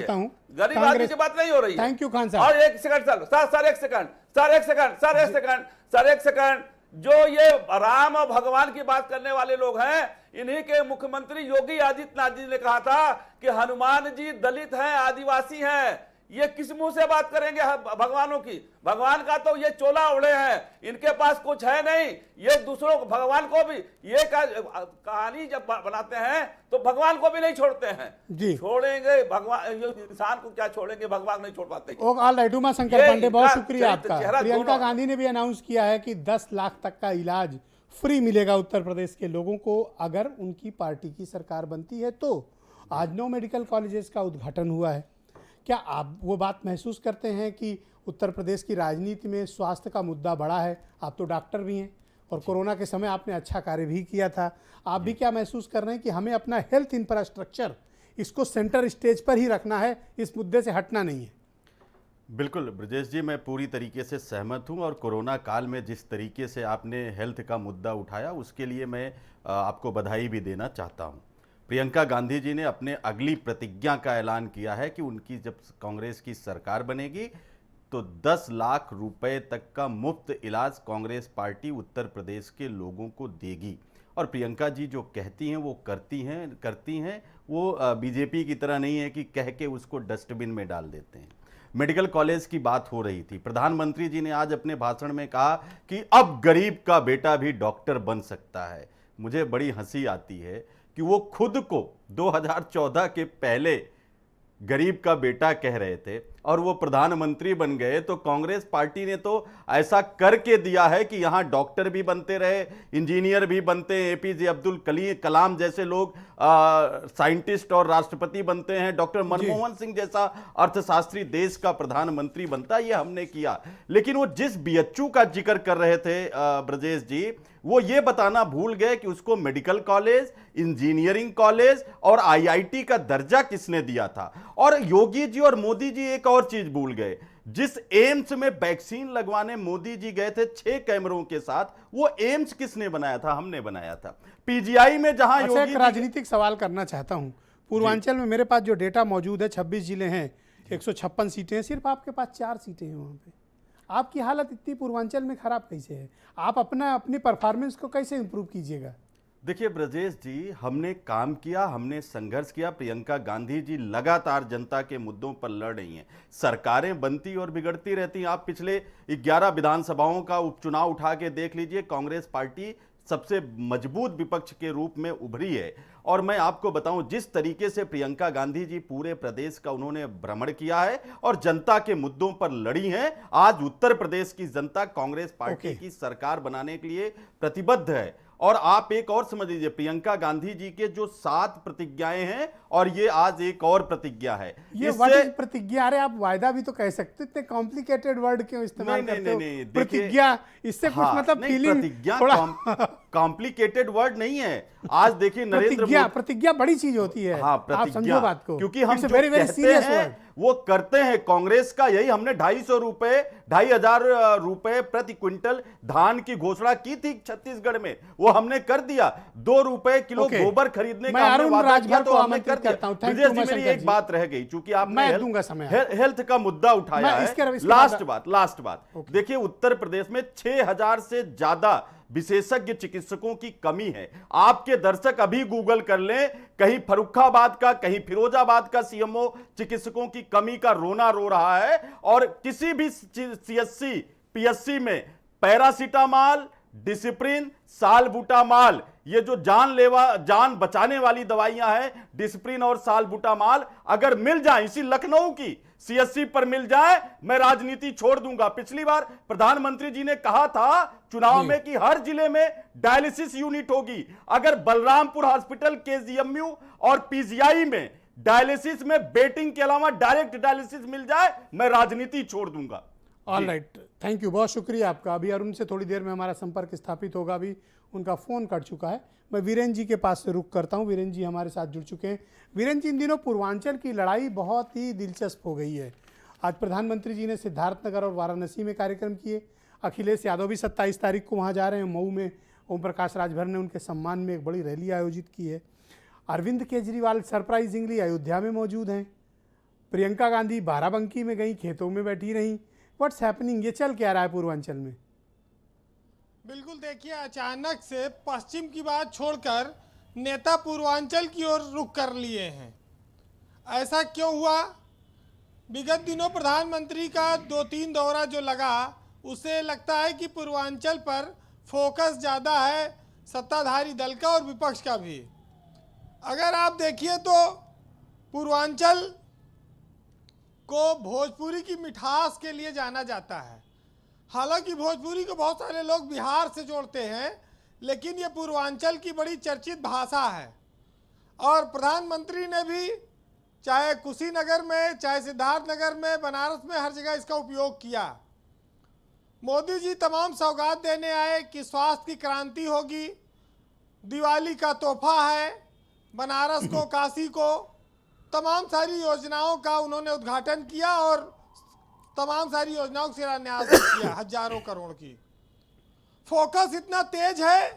H: गरीब आदमी की बात नहीं हो रही है।
A: थैंक यू खान साहब।
H: और एक सेकंड, जो ये राम और भगवान की बात करने वाले लोग हैं, इन्हीं के मुख्यमंत्री योगी आदित्यनाथ जी ने कहा था कि हनुमान जी दलित हैं, आदिवासी हैं। ये किस मुंह से बात करेंगे भगवानों की? भगवान का तो ये चोला ओढ़े हैं, इनके पास कुछ है नहीं। ये दूसरों को, भगवान को भी ये कहानी जब बनाते हैं तो भगवान को भी नहीं छोड़ते हैं जी। छोड़ेंगे भगवान, इंसान को क्या छोड़ेंगे, भगवान नहीं छोड़ पाते।
A: ऑल राइट, उमा शंकर पांडे, बहुत शुक्रिया आपका। प्रियंका गांधी ने भी अनाउंस किया है कि 10 लाख तक का इलाज फ्री मिलेगा उत्तर प्रदेश के लोगों को अगर उनकी पार्टी की सरकार बनती है तो। आज 9 मेडिकल कॉलेजेस का उद्घाटन हुआ है। क्या आप वो बात महसूस करते हैं कि उत्तर प्रदेश की राजनीति में स्वास्थ्य का मुद्दा बड़ा है? आप तो डॉक्टर भी हैं और कोरोना के समय आपने अच्छा कार्य भी किया था। आप भी क्या महसूस कर रहे हैं कि हमें अपना हेल्थ इंफ्रास्ट्रक्चर इसको सेंटर स्टेज पर ही रखना है, इस मुद्दे से हटना नहीं है?
I: बिल्कुल ब्रजेश जी, मैं पूरी तरीके से सहमत हूं और कोरोना काल में जिस तरीके से आपने हेल्थ का मुद्दा उठाया उसके लिए मैं आपको बधाई भी देना चाहता हूं। प्रियंका गांधी जी ने अपने अगली प्रतिज्ञा का ऐलान किया है कि उनकी जब कांग्रेस की सरकार बनेगी तो 10 लाख रुपए तक का मुफ्त इलाज कांग्रेस पार्टी उत्तर प्रदेश के लोगों को देगी। और प्रियंका जी जो कहती हैं वो करती हैं। वो बीजेपी की तरह नहीं है कि कह के उसको डस्टबिन में डाल देते हैं। मेडिकल कॉलेज की बात हो रही थी। प्रधानमंत्री जी ने आज अपने भाषण में कहा कि अब गरीब का बेटा भी डॉक्टर बन सकता है। मुझे बड़ी हंसी आती है कि वो खुद को 2014 के पहले गरीब का बेटा कह रहे थे और वो प्रधानमंत्री बन गए, तो कांग्रेस पार्टी ने तो ऐसा करके दिया है कि यहां डॉक्टर भी बनते रहे, इंजीनियर भी बनते हैं, एपीजे अब्दुल कलाम जैसे लोग साइंटिस्ट और राष्ट्रपति बनते हैं, डॉक्टर मनमोहन सिंह जैसा अर्थशास्त्री देश का प्रधानमंत्री बनता है, ये हमने किया। लेकिन वो जिस बीएचयू का जिक्र कर रहे थे ब्रजेश जी, वो ये बताना भूल गए कि उसको मेडिकल कॉलेज, इंजीनियरिंग कॉलेज और आईआईटी का दर्जा किसने दिया था। और योगी जी और मोदी जी एक और चीज भूल गए, जिस एम्स में वैक्सीन लगवाने मोदी जी गए थे 6 कैमरों के साथ, वो एम्स किसने बनाया था? हमने बनाया था। पीजीआई में जहां
A: अच्छा, एक राजनीतिक सवाल करना चाहता हूं। पूर्वांचल में मेरे पास जो डेटा मौजूद है, 26 जिले हैं, 156 सीटें हैं, सिर्फ आपके पास 4 सीटें हैं वहां पे। आपकी हालत इतनी पूर्वांचल में खराब कैसे है? आप अपनी परफॉर्मेंस को कैसे इंप्रूव कीजिएगा?
I: देखिए ब्रजेश जी, हमने काम किया, हमने संघर्ष किया। प्रियंका गांधी जी लगातार जनता के मुद्दों पर लड़ रही हैं। सरकारें बनती और बिगड़ती रहती हैं। आप पिछले 11 विधानसभाओं का उपचुनाव उठा के देख लीजिए, कांग्रेस पार्टी सबसे मजबूत विपक्ष के रूप में उभरी है। और मैं आपको बताऊं, जिस तरीके से प्रियंका गांधी जी पूरे प्रदेश का उन्होंने भ्रमण किया है और जनता के मुद्दों पर लड़ी हैं, आज उत्तर प्रदेश की जनता कांग्रेस पार्टी की सरकार बनाने के लिए प्रतिबद्ध है। और आप एक और समझ लीजिए, प्रियंका गांधी जी के जो 7 प्रतिज्ञाएं हैं और ये आज एक और प्रतिज्ञा है।
A: ये वर्ड प्रतिज्ञा, अरे आप वायदा भी तो कह सकते थे, कॉम्प्लिकेटेड वर्ड क्यों इस्तेमाल करते हो? प्रतिज्ञा, इससे कुछ मतलब फीलिंग,
I: प्रतिज्ञा कॉम्प्लिकेटेड वर्ड नहीं है। आज देखिए नरेंद्र मोदी,
A: प्रतिज्ञा बड़ी चीज होती है।
I: हाँ,
A: आप समझो बात को,
I: क्योंकि हम जो
A: वेरी
I: कहते हैं वो करते हैं। कांग्रेस का यही, हमने 2,500 रुपए प्रति क्विंटल धान की घोषणा की थी छत्तीसगढ़ में, वो हमने कर दिया। 2 रुपए किलो गोबर खरीदने का हमने वादा किया, तो हमने कर दिया। विजय जी, मेरी एक बात रह गई, चूंकि आपने हेल्थ का मुद्दा उठाया है। लास्ट बात देखिए, उत्तर प्रदेश में 6,000 से ज्यादा विशेषज्ञ चिकित्सकों की कमी है। आपके दर्शक अभी गूगल कर लें, कहीं फर्रुखाबाद का, कहीं फिरोजाबाद का सीएमओ चिकित्सकों की कमी का रोना रो रहा है। और किसी भी सीएससी पीएससी में पैरासीटामॉल, डिसिप्रिन, सालबुटामॉल, ये जो जान बचाने वाली दवाइयां हैं, डिसिप्रिन और सालबुटामॉल, अगर मिल जाए, इसी लखनऊ की सीएससी पर मिल जाए, मैं राजनीति छोड़ दूंगा। पिछली बार प्रधानमंत्री जी ने कहा था चुनाव में कि हर जिले में डायलिसिस यूनिट होगी। अगर बलरामपुर हॉस्पिटल, केजीएमयू और पीजीआई में डायलिसिस में बेटिंग के अलावा डायरेक्ट डायलिसिस मिल जाए, मैं राजनीति छोड़ दूंगा।
A: ऑल राइट, थैंक यू, बहुत शुक्रिया आपका। अभी अरुण से थोड़ी देर में हमारा संपर्क स्थापित होगा, अभी उनका फ़ोन कट चुका है। मैं वीरेंद्र जी के पास से रुक करता हूं। वीरेंद्र जी हमारे साथ जुड़ चुके हैं। वीरेंद्र जी, इन दिनों पूर्वांचल की लड़ाई बहुत ही दिलचस्प हो गई है। आज प्रधानमंत्री जी ने सिद्धार्थनगर और वाराणसी में कार्यक्रम किए। अखिलेश यादव भी 27 तारीख को वहाँ जा रहे हैं। मऊ में ओम प्रकाश राजभर ने उनके सम्मान में एक बड़ी रैली आयोजित की है। अरविंद केजरीवाल सरप्राइजिंगली अयोध्या में मौजूद हैं। प्रियंका गांधी बाराबंकी में गई, खेतों में बैठी रहीं। व्हाट्स हैपनिंग, ये चल क्या रहा है पूर्वांचल में?
J: बिल्कुल, देखिए, अचानक से पश्चिम की बात छोड़कर नेता पूर्वांचल की ओर रुख कर लिए हैं। ऐसा क्यों हुआ? विगत दिनों प्रधानमंत्री का 2-3 दौरा जो लगा, उससे लगता है कि पूर्वांचल पर फोकस ज़्यादा है सत्ताधारी दल का और विपक्ष का भी। अगर आप देखिए तो पूर्वांचल को भोजपुरी की मिठास के लिए जाना जाता है। हालांकि भोजपुरी को बहुत सारे लोग बिहार से जोड़ते हैं, लेकिन ये पूर्वांचल की बड़ी चर्चित भाषा है। और प्रधानमंत्री ने भी चाहे कुशीनगर में, चाहे सिद्धार्थनगर में, बनारस में, हर जगह इसका उपयोग किया। मोदी जी तमाम सौगात देने आए कि स्वास्थ्य की क्रांति होगी, दिवाली का तोहफा है, बनारस को, काशी को, तमाम सारी योजनाओं का उन्होंने उद्घाटन किया और तमाम सारी योजनाओं का शिलान्यास किया, हजारों करोड़ की। फोकस इतना तेज है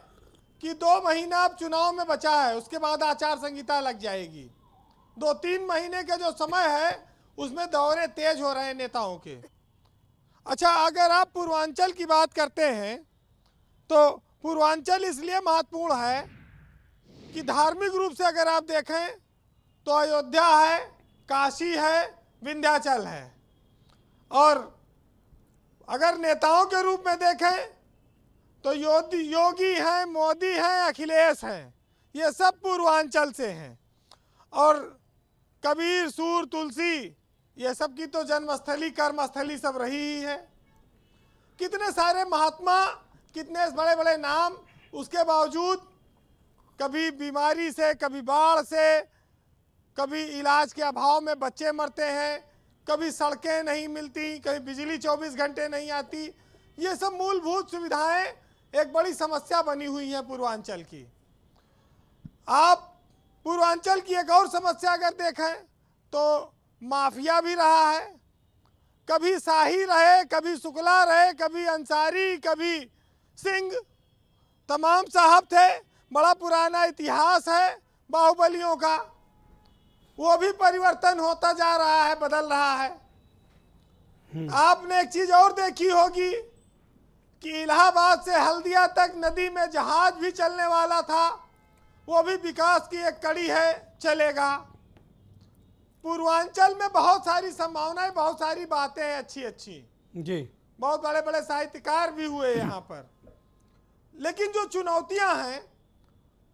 J: कि 2 महीना अब चुनाव में बचा है, उसके बाद आचार संहिता लग जाएगी। 2-3 महीने का जो समय है उसमें दौरे तेज हो रहे हैं नेताओं के। अच्छा, अगर आप पूर्वांचल की बात करते हैं तो पूर्वांचल इसलिए महत्वपूर्ण है कि धार्मिक रूप से अगर आप देखें तो अयोध्या है, काशी है, विंध्याचल है। और अगर नेताओं के रूप में देखें तो योगी हैं, मोदी हैं, अखिलेश हैं, ये सब पूर्वांचल से हैं। और कबीर, सूर, तुलसी, ये सब की तो जन्मस्थली कर्मस्थली सब रही ही है। कितने सारे महात्मा, कितने बड़े बड़े नाम, उसके बावजूद कभी बीमारी से, कभी बाढ़ से, कभी इलाज के अभाव में बच्चे मरते हैं, कभी सड़कें नहीं मिलती, कभी बिजली 24 घंटे नहीं आती। ये सब मूलभूत सुविधाएं एक बड़ी समस्या बनी हुई है पूर्वांचल की। आप पूर्वांचल की एक और समस्या अगर देखें तो माफिया भी रहा है। कभी शाही रहे, कभी शुक्ला रहे, कभी अंसारी, कभी सिंह, तमाम साहब थे। बड़ा पुराना इतिहास है बाहुबलियों का, वो भी परिवर्तन होता जा रहा है, बदल रहा है। आपने एक चीज और देखी होगी कि इलाहाबाद से हल्दिया तक नदी में जहाज भी चलने वाला था, वो भी विकास की एक कड़ी है, चलेगा। पूर्वांचल में बहुत सारी संभावनाएं, बहुत सारी बातें हैं अच्छी अच्छी
A: जी।
J: बहुत बड़े बड़े साहित्यकार भी हुए यहाँ पर, लेकिन जो चुनौतियां हैं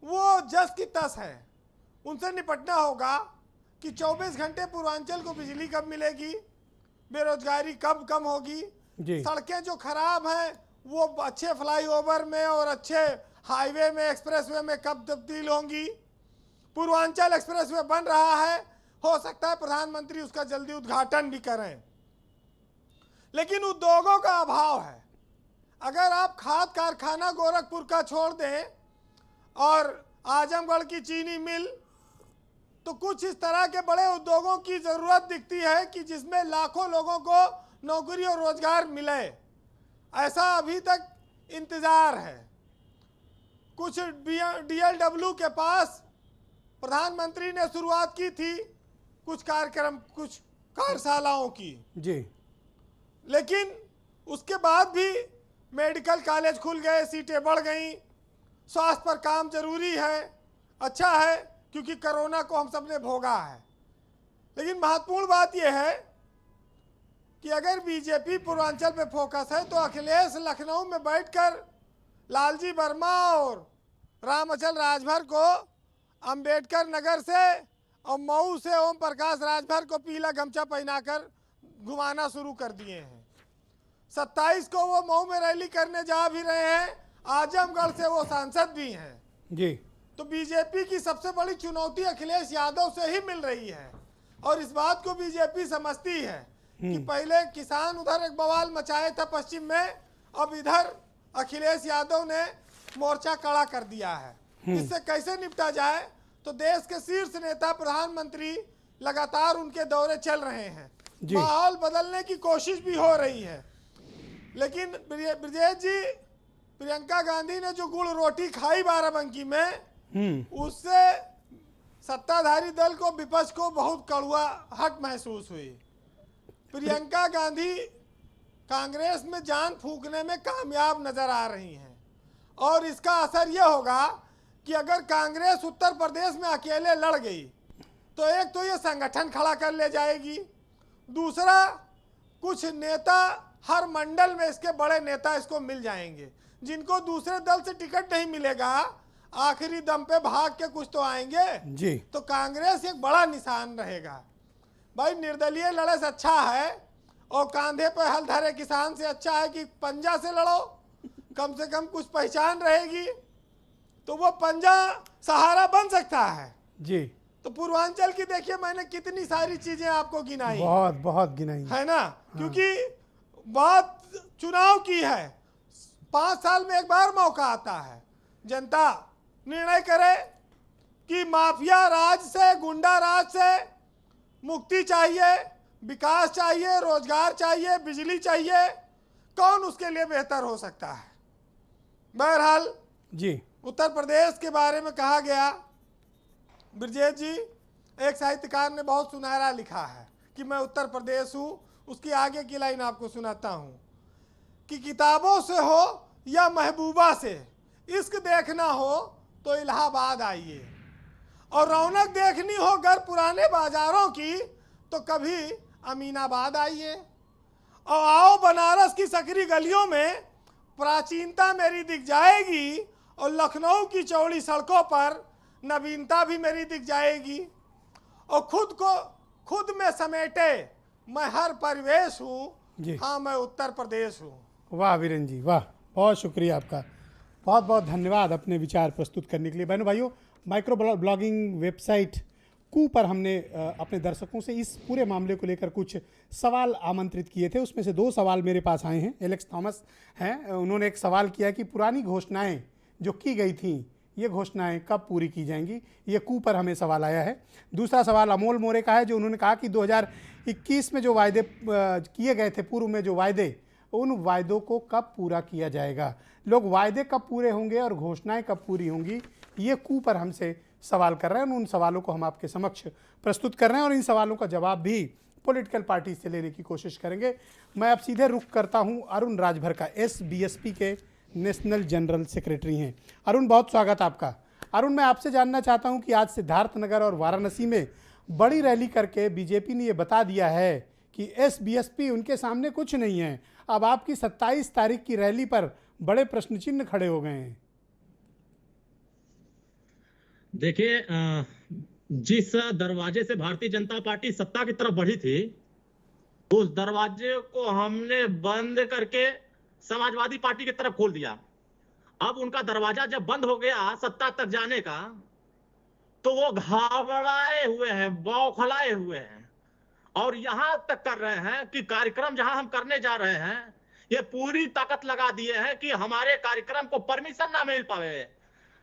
J: वो जस की तस है। उनसे निपटना होगा कि 24 घंटे पूर्वांचल को बिजली कब मिलेगी, बेरोजगारी कब कम होगी, सड़कें जो खराब हैं वो अच्छे फ्लाईओवर में और अच्छे हाईवे में, एक्सप्रेसवे में कब तब्दील होंगी। पूर्वांचल एक्सप्रेसवे बन रहा है, हो सकता है प्रधानमंत्री उसका जल्दी उद्घाटन भी करें, लेकिन उद्योगों का अभाव है। अगर आप खाद कारखाना गोरखपुर का छोड़ दें और आजमगढ़ की चीनी मिल, तो कुछ इस तरह के बड़े उद्योगों की जरूरत दिखती है कि जिसमें लाखों लोगों को नौकरी और रोजगार मिले। ऐसा अभी तक इंतजार है। कुछ DLW के पास प्रधानमंत्री ने शुरुआत की थी कुछ कार्यक्रम, कुछ कार्यशालाओं की
A: जी,
J: लेकिन उसके बाद भी मेडिकल कॉलेज खुल गए, सीटें बढ़ गई। स्वास्थ्य पर काम जरूरी है, अच्छा है, क्योंकि कोरोना को हम सब ने भोगा है। लेकिन महत्वपूर्ण बात यह है कि अगर बीजेपी पूर्वांचल पे फोकस है तो अखिलेश लखनऊ में बैठकर लालजी वर्मा और रामअचल राजभर को अंबेडकर नगर से और मऊ से ओम प्रकाश राजभर को पीला गमछा पहनाकर घुमाना शुरू कर दिए हैं। 27 को वो मऊ में रैली करने जा भी रहे हैं, आजमगढ़ से वो सांसद भी हैं
A: जी।
J: तो बीजेपी की सबसे बड़ी चुनौती अखिलेश यादव से ही मिल रही है। और इस बात को बीजेपी समझती है कि पहले किसान उधर एक बवाल मचाए था पश्चिम में, अब इधर अखिलेश यादव ने मोर्चा खड़ा कर दिया है। इससे कैसे निपटा जाए, तो देश के शीर्ष नेता प्रधानमंत्री लगातार उनके दौरे चल रहे हैं, माहौल बदलने की कोशिश भी हो रही है। लेकिन ब्रजेश जी, प्रियंका गांधी ने जो गुड़ रोटी खाई बाराबंकी में, उससे सत्ताधारी दल को, विपक्ष को बहुत कड़वा हट महसूस हुई। प्रियंका गांधी कांग्रेस में जान फूंकने में कामयाब नजर आ रही हैं और इसका असर यह होगा कि अगर कांग्रेस उत्तर प्रदेश में अकेले लड़ गई तो एक तो ये संगठन खड़ा कर ले जाएगी, दूसरा कुछ नेता हर मंडल में इसके बड़े नेता इसको मिल जाएंगे, जिनको दूसरे दल से टिकट नहीं मिलेगा, आखिरी दम पे भाग के कुछ तो आएंगे
A: जी।
J: तो कांग्रेस एक बड़ा निशान रहेगा। भाई निर्दलीय लड़े से अच्छा है और कांधे पर हल धरे किसान से अच्छा है कि पंजा से लड़ो, कम से कम कुछ पहचान रहेगी तो वो पंजा सहारा बन सकता है
A: जी।
J: तो पूर्वांचल की देखिए मैंने कितनी सारी चीजें आपको गिनाई,
A: बहुत गिनाई
J: है ना। क्योंकि बात चुनाव की है, 5 साल में एक बार मौका आता है, जनता निर्णय करे कि माफिया राज से, गुंडा राज से मुक्ति चाहिए, विकास चाहिए, रोजगार चाहिए, बिजली चाहिए, कौन उसके लिए बेहतर हो सकता है। बहरहाल
A: जी,
J: उत्तर प्रदेश के बारे में कहा गया, ब्रजेश जी एक साहित्यकार ने बहुत सुनहरा लिखा है कि मैं उत्तर प्रदेश हूँ। उसकी आगे की लाइन आपको सुनाता हूँ कि किताबों से हो या महबूबा से इश्क देखना हो तो इलाहाबाद आइए, और रौनक देखनी हो अगर पुराने बाजारों की तो कभी अमीनाबाद आइए, और आओ बनारस की सकरी गलियों में प्राचीनता मेरी दिख जाएगी और लखनऊ की चौड़ी सड़कों पर नवीनता भी मेरी दिख जाएगी। और खुद में समेटे मैं हर परिवेश हूँ, हाँ मैं उत्तर प्रदेश हूँ।
A: वाह वीरेन जी वाह, बहुत शुक्रिया आपका, बहुत बहुत धन्यवाद अपने विचार प्रस्तुत करने के लिए। बहनों भाइयों, माइक्रो ब्लॉगिंग वेबसाइट कू पर हमने अपने दर्शकों से इस पूरे मामले को लेकर कुछ सवाल आमंत्रित किए थे। उसमें से 2 सवाल मेरे पास आए हैं। एलेक्स थॉमस हैं, उन्होंने एक सवाल किया कि पुरानी घोषणाएं जो की गई थी, ये घोषणाएं कब पूरी की जाएंगी। ये कू पर हमें सवाल आया है। दूसरा सवाल अमोल मोरे का है, जो उन्होंने कहा कि 2021 में जो वायदे किए गए थे, पूर्व में जो वायदे, उन वायदों को कब पूरा किया जाएगा। लोग वायदे कब पूरे होंगे और घोषणाएं कब पूरी होंगी, ये कू पर हमसे सवाल कर रहे हैं। उन सवालों को हम आपके समक्ष प्रस्तुत कर रहे हैं और इन सवालों का जवाब भी पॉलिटिकल पार्टी से लेने की कोशिश करेंगे। मैं अब सीधे रुख करता हूं अरुण राजभर का, SBSP के नेशनल जनरल सेक्रेटरी हैं। अरुण, बहुत स्वागत आपका। अरुण, मैं आपसे जानना चाहता हूं कि आज सिद्धार्थनगर और वाराणसी में बड़ी रैली करके बीजेपी ने ये बता दिया है कि SBSP उनके सामने कुछ नहीं है। अब आपकी 27 तारीख की रैली पर बड़े प्रश्न चिन्ह खड़े हो गए हैं।
K: देखिए, जिस दरवाजे से भारतीय जनता पार्टी सत्ता की तरफ बढ़ी थी, उस दरवाजे को हमने बंद करके समाजवादी पार्टी की तरफ खोल दिया। अब उनका दरवाजा जब बंद हो गया सत्ता तक जाने का, तो वो घबराए हुए हैं, बौखलाए हुए हैं और यहां तक कर रहे हैं कि कार्यक्रम जहां हम करने जा रहे हैं, ये पूरी ताकत लगा दिए हैं कि हमारे कार्यक्रम को परमिशन ना मिल पावे।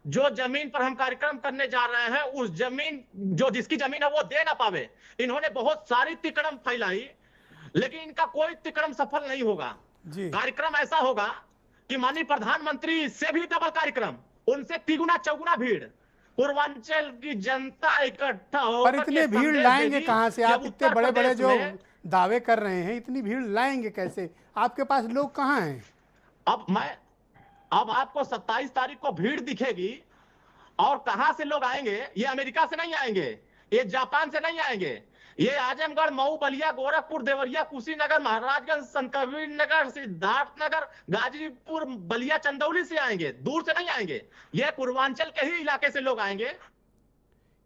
K: जो जमीन पर हम कार्यक्रम करने जा रहे हैं, उस जमीन जो जिसकी जमीन है वो दे ना पावे। इन्होंने बहुत सारी तिकड़म फैलाई, लेकिन इनका कोई तिकड़म सफल नहीं होगा। कार्यक्रम ऐसा होगा कि माननीय प्रधानमंत्री से भी डबल कार्यक्रम, उनसे तिगुना चौगुना भीड़, पूर्वांचल की जनता इकट्ठा हो।
A: पर इतने भीड़ लाएंगे कहां से? आप इतने बड़े बड़े जो दावे कर रहे हैं, इतनी भीड़ लाएंगे कैसे? आपके पास लोग कहां हैं?
K: अब आपको 27 तारीख को भीड़ दिखेगी और कहां से लोग आएंगे? ये अमेरिका से नहीं आएंगे, ये जापान से नहीं आएंगे, ये आजमगढ़, मऊ, बलिया, गोरखपुर, देवरिया, कुशीनगर, महाराजगंज, संतकबीर नगर, सिद्धार्थनगर, गाजीपुर, बलिया, चंदौली से आएंगे, दूर से नहीं आएंगे। ये पूर्वांचल के ही इलाके से लोग आएंगे।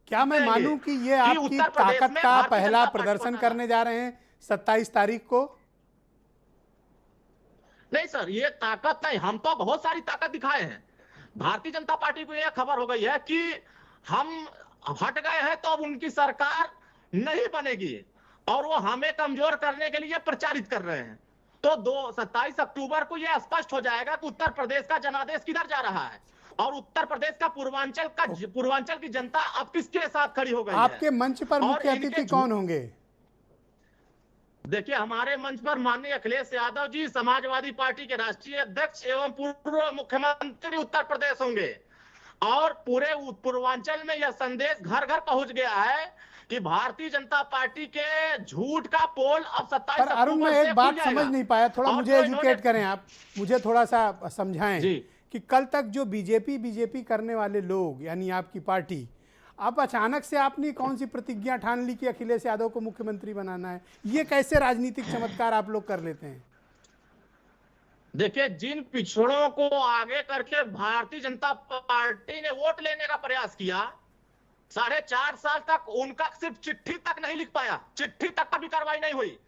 A: क्या मैं मानूं कि ये आपकी ताकत का पहला प्रदर्शन करने जा रहे हैं 27 तारीख को?
K: नहीं सर, ये ताकत नहीं, हम तो बहुत सारी ताकत दिखाए हैं। भारतीय जनता पार्टी को यह खबर हो गई है कि हम हट गए हैं तो अब उनकी सरकार नहीं बनेगी और वो हमें कमजोर करने के लिए प्रचारित कर रहे हैं। तो 27 अक्टूबर को यह स्पष्ट हो जाएगा कि उत्तर प्रदेश का जनादेश किधर जा रहा है और उत्तर प्रदेश का पूर्वांचल की जनता अब किसके साथ खड़ी हो गई है।
A: आपके मंच पर मुख्य अतिथि कौन होंगे?
K: देखिए, हमारे मंच पर माननीय अखिलेश यादव जी, समाजवादी पार्टी के राष्ट्रीय अध्यक्ष एवं पूर्व मुख्यमंत्री उत्तर प्रदेश होंगे और पूरे पूर्वांचल में यह संदेश घर घर पहुंच गया है कि भारतीय जनता पार्टी के झूठ का पोल अब 27
A: पर अरुण, मैं एक बात समझ नहीं पाया, थोड़ा मुझे एजुकेट करें आप, मुझे थोड़ा सा समझाएं कि कल तक जो बीजेपी करने वाले लोग, यानी आपकी पार्टी, अब अचानक से आपने कौन सी प्रतिज्ञा ठान ली कि अखिलेश यादव को मुख्यमंत्री बनाना है? ये कैसे राजनीतिक चमत्कार आप लोग कर लेते हैं?
K: देखिए, जिन पिछड़ों को आगे करके भारतीय जनता पार्टी ने वोट लेने का प्रयास किया, 4.5 साल तक उनका सिर्फ चिट्ठी तक नहीं लिख पाया, चिट्ठी तक का भी कार्रवाई नहीं हुई।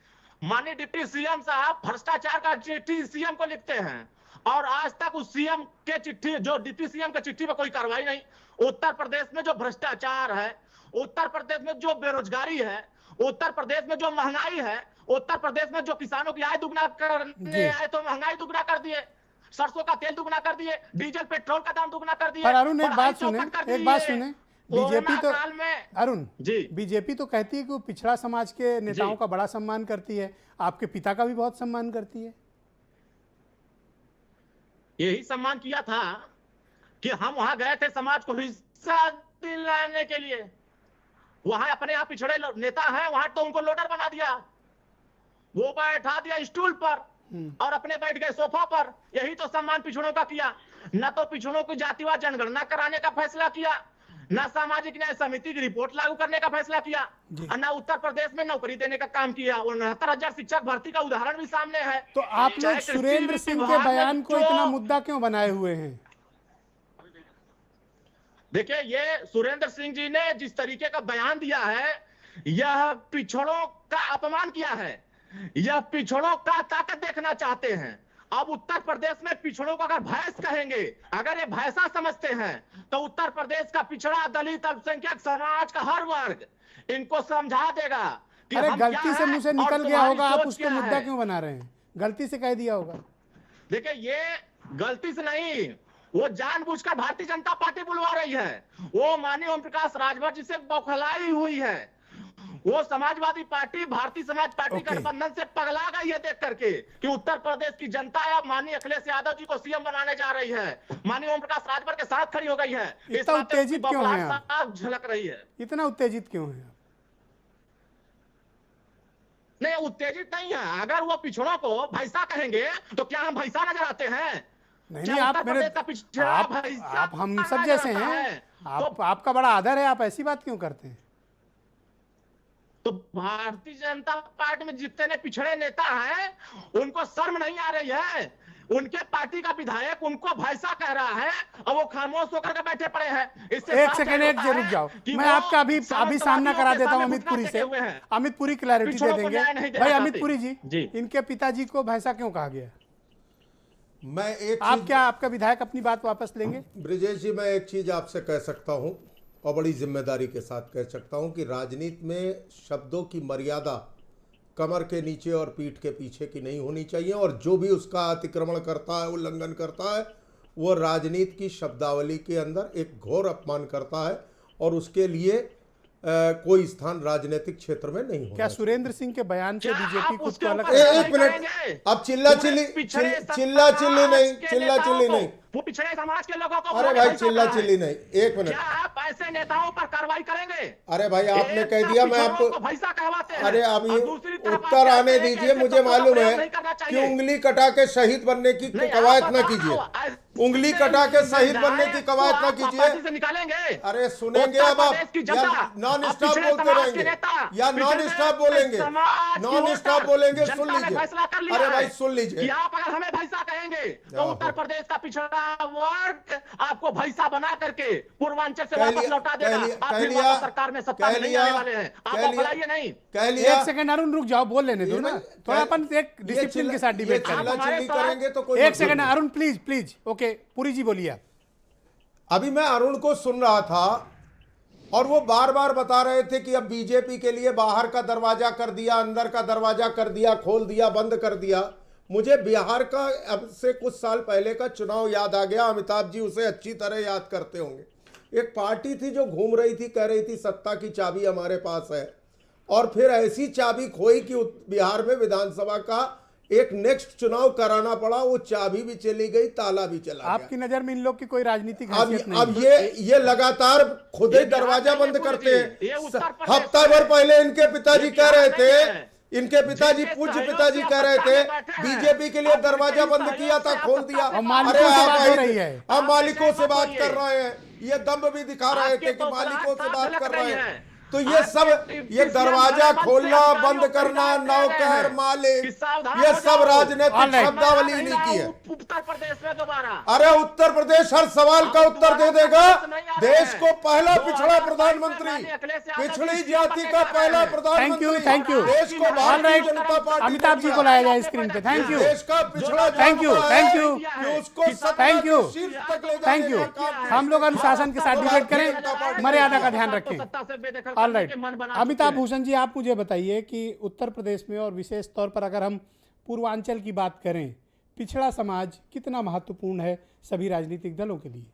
K: माननीय डिप्टी सीएम साहब भ्रष्टाचार का चिट्ठी सीएम को लिखते हैं और आज तक उस सीएम के चिट्ठी, जो डिप्टी सीएम के चिट्ठी पर कोई कार्रवाई नहीं। उत्तर प्रदेश में जो भ्रष्टाचार है, उत्तर प्रदेश में जो बेरोजगारी है, उत्तर प्रदेश में जो महंगाई है, उत्तर प्रदेश में जो किसानों की आय दुगना करने आए तो महंगाई दुगना कर दिए, सरसों का तेल दुगना कर दिए, डीजल पेट्रोल का दाम दुगना कर दिए।
A: पर अरुण, एक बात सुने, बीजेपी तो अरुण जी, बीजेपी तो कहती है कि वो पिछड़ा समाज के नेताओं का बड़ा सम्मान करती है, आपके पिता का भी बहुत सम्मान करती है।
K: यही सम्मान किया था कि हम वहां गए थे समाज को हिस्सा दिलाने के लिए। वहां अपने यहाँ पिछड़े नेता हैं, वहां तो उनको लोडर बना दिया, वो बैठा दिया स्टूल पर और अपने बैठ गए सोफा पर। यही तो सम्मान पिछड़ों का किया। न तो पिछड़ों की जातिवार जनगणना कराने का फैसला किया, ना सामाजिक न्याय समिति की रिपोर्ट लागू करने का फैसला किया और ना उत्तर प्रदेश में नौकरी देने का काम किया। 69,000 शिक्षक भर्ती का उदाहरण भी सामने है।
A: तो आप लोग सुरेंद्र सिंह के बयान को इतना मुद्दा क्यों बनाए हुए हैं?
K: देखिए, ये सुरेंद्र सिंह जी ने जिस तरीके का बयान दिया है, यह पिछड़ों का अपमान किया है, यह पिछड़ों का ताकत देखना चाहते हैं। अब उत्तर प्रदेश में पिछड़ों को अगर भैंस कहेंगे, अगर ये भैंसा समझते हैं, तो उत्तर प्रदेश का पिछड़ा, दलित, अल्पसंख्यक समाज का हर वर्ग इनको समझा देगा कि
A: अरे
K: हम
A: गलती
K: क्या
A: से
K: हैं
A: मुंह से
K: और
A: निकल गया
K: तुम्हारी
A: होगा, आप
K: सोच
A: उसको
K: क्या
A: मुद्दा
K: है।
A: क्यों बना रहे हैं? गलती से कह दिया होगा।
K: देखिए, ये गलती से नहीं, वो जानबूझकर भारतीय जनता पार्टी बुलवा रही है। वो माननीय ओम प्रकाश राजभर जी से बौखलाई हुई है। वो समाजवादी पार्टी, भारतीय समाज पार्टी गठबंधन से पगला गई है देख करके कि उत्तर प्रदेश की जनता अब माननीय अखिलेश यादव जी को सीएम बनाने जा रही है, माननीय ओम प्रकाश राजभर के साथ खड़ी हो गई है।
A: इतना उत्तेजित क्यों हैं आप?
K: झलक रही है।
A: इतना उत्तेजित क्यों है?
K: नहीं, उत्तेजित नहीं है। अगर वो पिछड़ों को भैंसा कहेंगे तो क्या हम भैंसा नजर आते हैं?
A: नहीं, आप मेरे आप हम सब जैसे हैं। आपका बड़ा आदर है, आप ऐसी बात क्यों करते हैं?
K: तो भारतीय जनता पार्टी में जितने पिछड़े नेता हैं, उनको शर्म नहीं आ रही है? उनके पार्टी का विधायक उनको भैंसा कह रहा है और वो खामोश होकर के बैठे पड़े हैं। इससे
A: एक सेकंड, एक रुक जाओ, मैं आपका अभी सामना करा देता हूं अमित पुरी से। अमित पुरी क्लैरिटी दे देंगे। भाई अमित पुरी जी, इनके पिताजी को भैंसा क्यों कहा गया?
G: मैं एक
A: आपका विधायक अपनी बात वापस लेंगे?
G: ब्रिजेश जी, मैं एक चीज आपसे कह सकता हूं और बड़ी जिम्मेदारी के साथ कह सकता हूं कि राजनीति में शब्दों की मर्यादा कमर के नीचे और पीठ के पीछे की नहीं होनी चाहिए, और जो भी उसका अतिक्रमण करता है, उल्लंघन करता है, वो राजनीति की शब्दावली के अंदर एक घोर अपमान करता है और उसके लिए कोई स्थान राजनीतिक क्षेत्र में नहीं होगा।
A: क्या सुरेंद्र सिंह के बयान से बीजेपी खुद को अलग?
G: एक मिनट, अब चिल्ला चिल्ली नहीं,
K: वो पिछड़े समाज के लोगों को,
G: अरे भाई चिल्ला चिल्ली नहीं, एक मिनट।
K: क्या आप ऐसे नेताओं पर कार्रवाई करेंगे?
G: अरे भाई आपने कह दिया, मैं आपको
K: भैंसा कहवाते हैं।
G: अरे अभी उत्तर आने दीजिए। मुझे मालूम है कि उंगली कटा के शहीद बनने की कवायद ना कीजिए, उंगली कटा के शहीद बनने की कवायद ना कीजिए। अरे सुनेंगे अब आप, या नॉन स्टॉप बोलते रहेंगे या नॉन स्टॉप बोलेंगे? नॉन स्टॉप बोलेंगे, सुन लीजिए। अरे भाई सुन लीजिए,
K: आप अगर हमें भैंसा कहेंगे तो उत्तर प्रदेश का पिछड़ा वर्ग आपको भैंसा बना करके पूर्वांचल से वापस लौटा देगा। आप फिर वापस सरकार में सत्ता में नहीं आने वाले हैं। आप बुलाइए नहीं।
G: कह लिया।
A: एक सेकंड अरुण, रुक जाओ, बोल लेने दो ना थोड़ा, अपन एक डिसिप्लिन के साथ डिबेट
G: करेंगे तो कोई।
A: एक second Arun, please please. Okay, Puri ji बोलिए आप।
G: अभी मैं अरुण को सुन रहा था और वो बार बार बता रहे थे कि अब बीजेपी के लिए बाहर का दरवाजा कर दिया, अंदर का दरवाजा कर दिया, खोल दिया, बंद कर दिया। मुझे बिहार का अब से कुछ साल पहले का चुनाव याद आ गया। अमिताभ जी उसे अच्छी तरह याद करते होंगे। एक पार्टी थी जो घूम रही थी, कह रही थी सत्ता की चाबी हमारे पास है, और फिर ऐसी चाबी खोई कि बिहार में विधानसभा का एक नेक्स्ट चुनाव कराना पड़ा। वो चाबी भी चली गई, ताला भी चला गया।
A: आपकी नजर में इन लोग की कोई राजनीतिक हैसियत नहीं?
G: अब ये लगातार खुद ही दरवाजा बंद करते हैं। हफ्ता भर पहले इनके पिताजी कह रहे थे, इनके पिताजी, पूज्य पिताजी कह रहे थे बीजेपी के लिए दरवाजा बंद किया था, खोल दिया। अरे आप मालिकों से बात कर रहे हैं, ये दम्भ भी दिखा रहे थे कि मालिकों से बात कर रहे हैं। तो ये सब, ये दरवाजा खोलना, बंद करना, नौकर, मालिक, ये सब राजनीतिक शब्दावली नहीं की है।
K: उत्तर प्रदेश में दोबारा,
G: अरे उत्तर प्रदेश हर सवाल का उत्तर दे देगा। देश को पहला पिछड़ा प्रधानमंत्री, पिछड़ी जाति का पहला प्रधानमंत्री।
A: Thank you.
G: देश को भारतीय जनता पार्टी,
A: अमिताभ जी को लाया जाए स्क्रीन पे। Thank you.
G: देश का पिछड़ा,
A: थैंक यू, थैंक यू,
G: उसको
A: थैंक यू, थैंक यू। हम लोग अनुशासन के साथ डिबेट करें, मर्यादा का ध्यान रखें। ऑलराइट, अमिताभ भूषण जी, आप मुझे बताइए कि उत्तर प्रदेश में और विशेष तौर पर अगर हम पूर्वांचल की बात करें, पिछड़ा समाज कितना महत्वपूर्ण है सभी राजनीतिक दलों के लिए?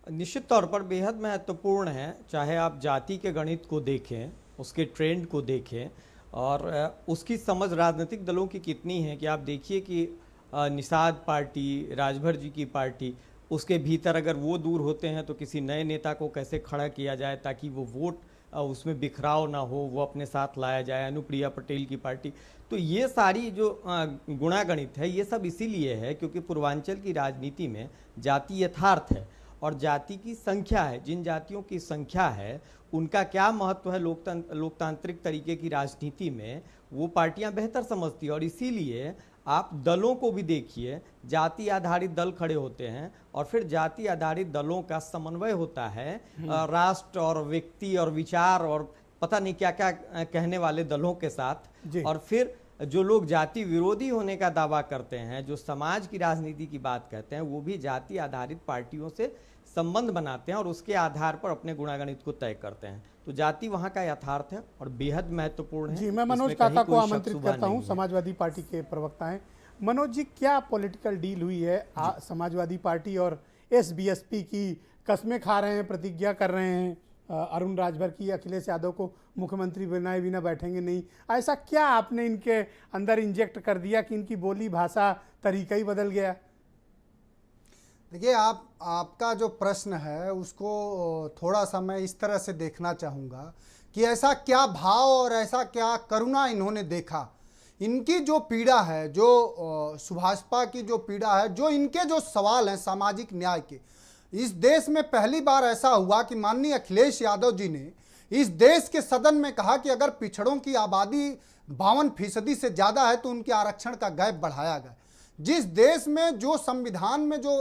E: निश्चित तौर पर बेहद महत्वपूर्ण है। चाहे आप जाति के गणित को देखें, उसके ट्रेंड को देखें, और उसकी समझ राजनीतिक दलों की कितनी है कि आप देखिए कि निषाद पार्टी, राजभर जी की पार्टी, उसके भीतर अगर वो दूर होते हैं तो किसी नए नेता को कैसे खड़ा किया जाए ताकि वो वोट उसमें बिखराव ना हो, वो अपने साथ लाया जाए, अनुप्रिया पटेल की पार्टी। तो ये सारी जो गुणागणित है, ये सब इसीलिए है क्योंकि पूर्वांचल की राजनीति में जाति यथार्थ है और जाति की संख्या है। जिन जातियों की संख्या है उनका क्या महत्व है लोकतांत्रिक तरीके की राजनीति में, वो पार्टियां बेहतर समझती है। और इसीलिए आप दलों को भी देखिए, जाति आधारित दल खड़े होते हैं और फिर जाति आधारित दलों का समन्वय होता है राष्ट्र और व्यक्ति और विचार और पता नहीं क्या क्या कहने वाले दलों के साथ। और फिर जो लोग जाति विरोधी होने का दावा करते हैं, जो समाज की राजनीति की बात कहते हैं, वो भी जाति आधारित पार्टियों से संबंध बनाते हैं और उसके आधार पर अपने गुणागणित को तय करते हैं। तो जाति वहां का यथार्थ है और बेहद महत्वपूर्ण है।
A: जी, मैं मनोज काका को आमंत्रित करता हूं, समाजवादी पार्टी के प्रवक्ता हैं। मनोज जी, क्या पॉलिटिकल डील हुई है? समाजवादी पार्टी और एसबीएसपी की कस्में खा रहे हैं, प्रतिज्ञा कर रहे हैं अरुण राजभर की, अखिलेश यादव को मुख्यमंत्री बनाए बिना बैठेंगे नहीं। ऐसा क्या आपने इनके अंदर इंजेक्ट कर दिया कि इनकी बोली भाषा तरीका ही बदल गया?
F: देखिए, आपका जो प्रश्न है उसको थोड़ा सा मैं इस तरह से देखना चाहूँगा कि ऐसा क्या भाव और ऐसा क्या करुणा इन्होंने देखा। इनकी जो पीड़ा है, जो सुभाषपा की जो पीड़ा है, जो इनके जो सवाल हैं सामाजिक न्याय के, इस देश में पहली बार ऐसा हुआ कि माननीय अखिलेश यादव जी ने इस देश के सदन में कहा कि अगर पिछड़ों की आबादी 52% से ज़्यादा है तो उनके आरक्षण का गैप बढ़ाया गया। जिस देश में जो संविधान में जो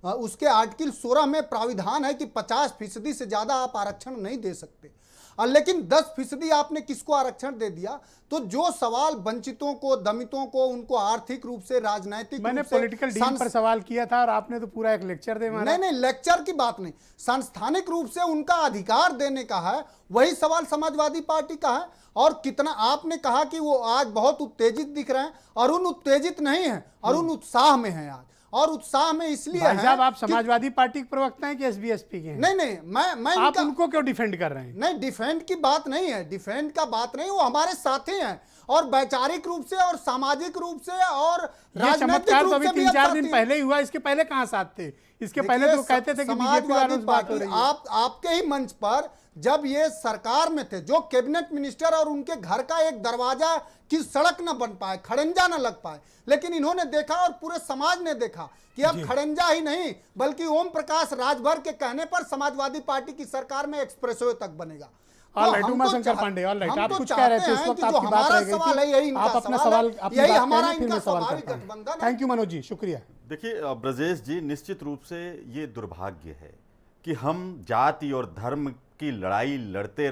F: उसके आर्टिकल 16 में प्राविधान है कि 50% से ज़्यादा आप आरक्षण नहीं दे सकते, लेकिन 10% आपने किसको आरक्षण दे दिया। तो जो सवाल वंचितों को, दमितों को, उनको आर्थिक रूप से, राजनीतिक
A: मैंने
F: रूप से
A: पॉलिटिकल डील पर सवाल किया था और आपने तो पूरा एक लेक्चर दे मारा।
F: नहीं, लेक्चर की बात नहीं, सांस्थानिक रूप से उनका अधिकार देने का है, वही सवाल समाजवादी पार्टी का है। और कितना आपने कहा कि वो आज बहुत उत्तेजित दिख रहे हैं, अरुण उत्तेजित नहीं है, अरुण उत्साह में है आज। और उत्साह में इसलिए है
A: साहब, आप समाजवादी पार्टी के प्रवक्ता हैं कि एसबीएसपी के हैं?
F: नहीं, मैं
A: आप उनको क्यों डिफेंड कर रहे हैं?
F: नहीं, डिफेंड की बात नहीं है, डिफेंड का बात नहीं, वो हमारे साथी हैं और वैचारिक रूप से और सामाजिक रूप से और राजनीतिक रूप से भी
A: 3-4 दिन पहले ही हुआ। इसके पहले कहां साथ थे? इसके पहले तो कहते थे कि बीजेपी वालों से बात हो रही है।
F: आपके ही मंच पर जब ये सरकार में थे, जो कैबिनेट मिनिस्टर और उनके घर का एक दरवाजा की सड़क न बन पाए, खड़ंजा न लग पाए, लेकिन इन्होंने देखा और पूरे समाज ने देखा कि अब खड़ंजा ही नहीं बल्कि ओम प्रकाश राजभर के कहने पर समाजवादी पार्टी की सरकार में एक्सप्रेसवे तक बनेगा।
A: उमाशंकर पांडे, आप कुछ कह रहे थे, उस वक्त आपकी बात रह गई थी। आप अपना सवाल, यही हमारा इनका स्वाभाविक गठबंधन।
F: थैंक
A: यू मनोज जी, शुक्रिया।
I: देखिए ब्रजेश जी, निश्चित रूप से ये दुर्भाग्य है कि हम जाति और धर्म की लड़ाई लड़ते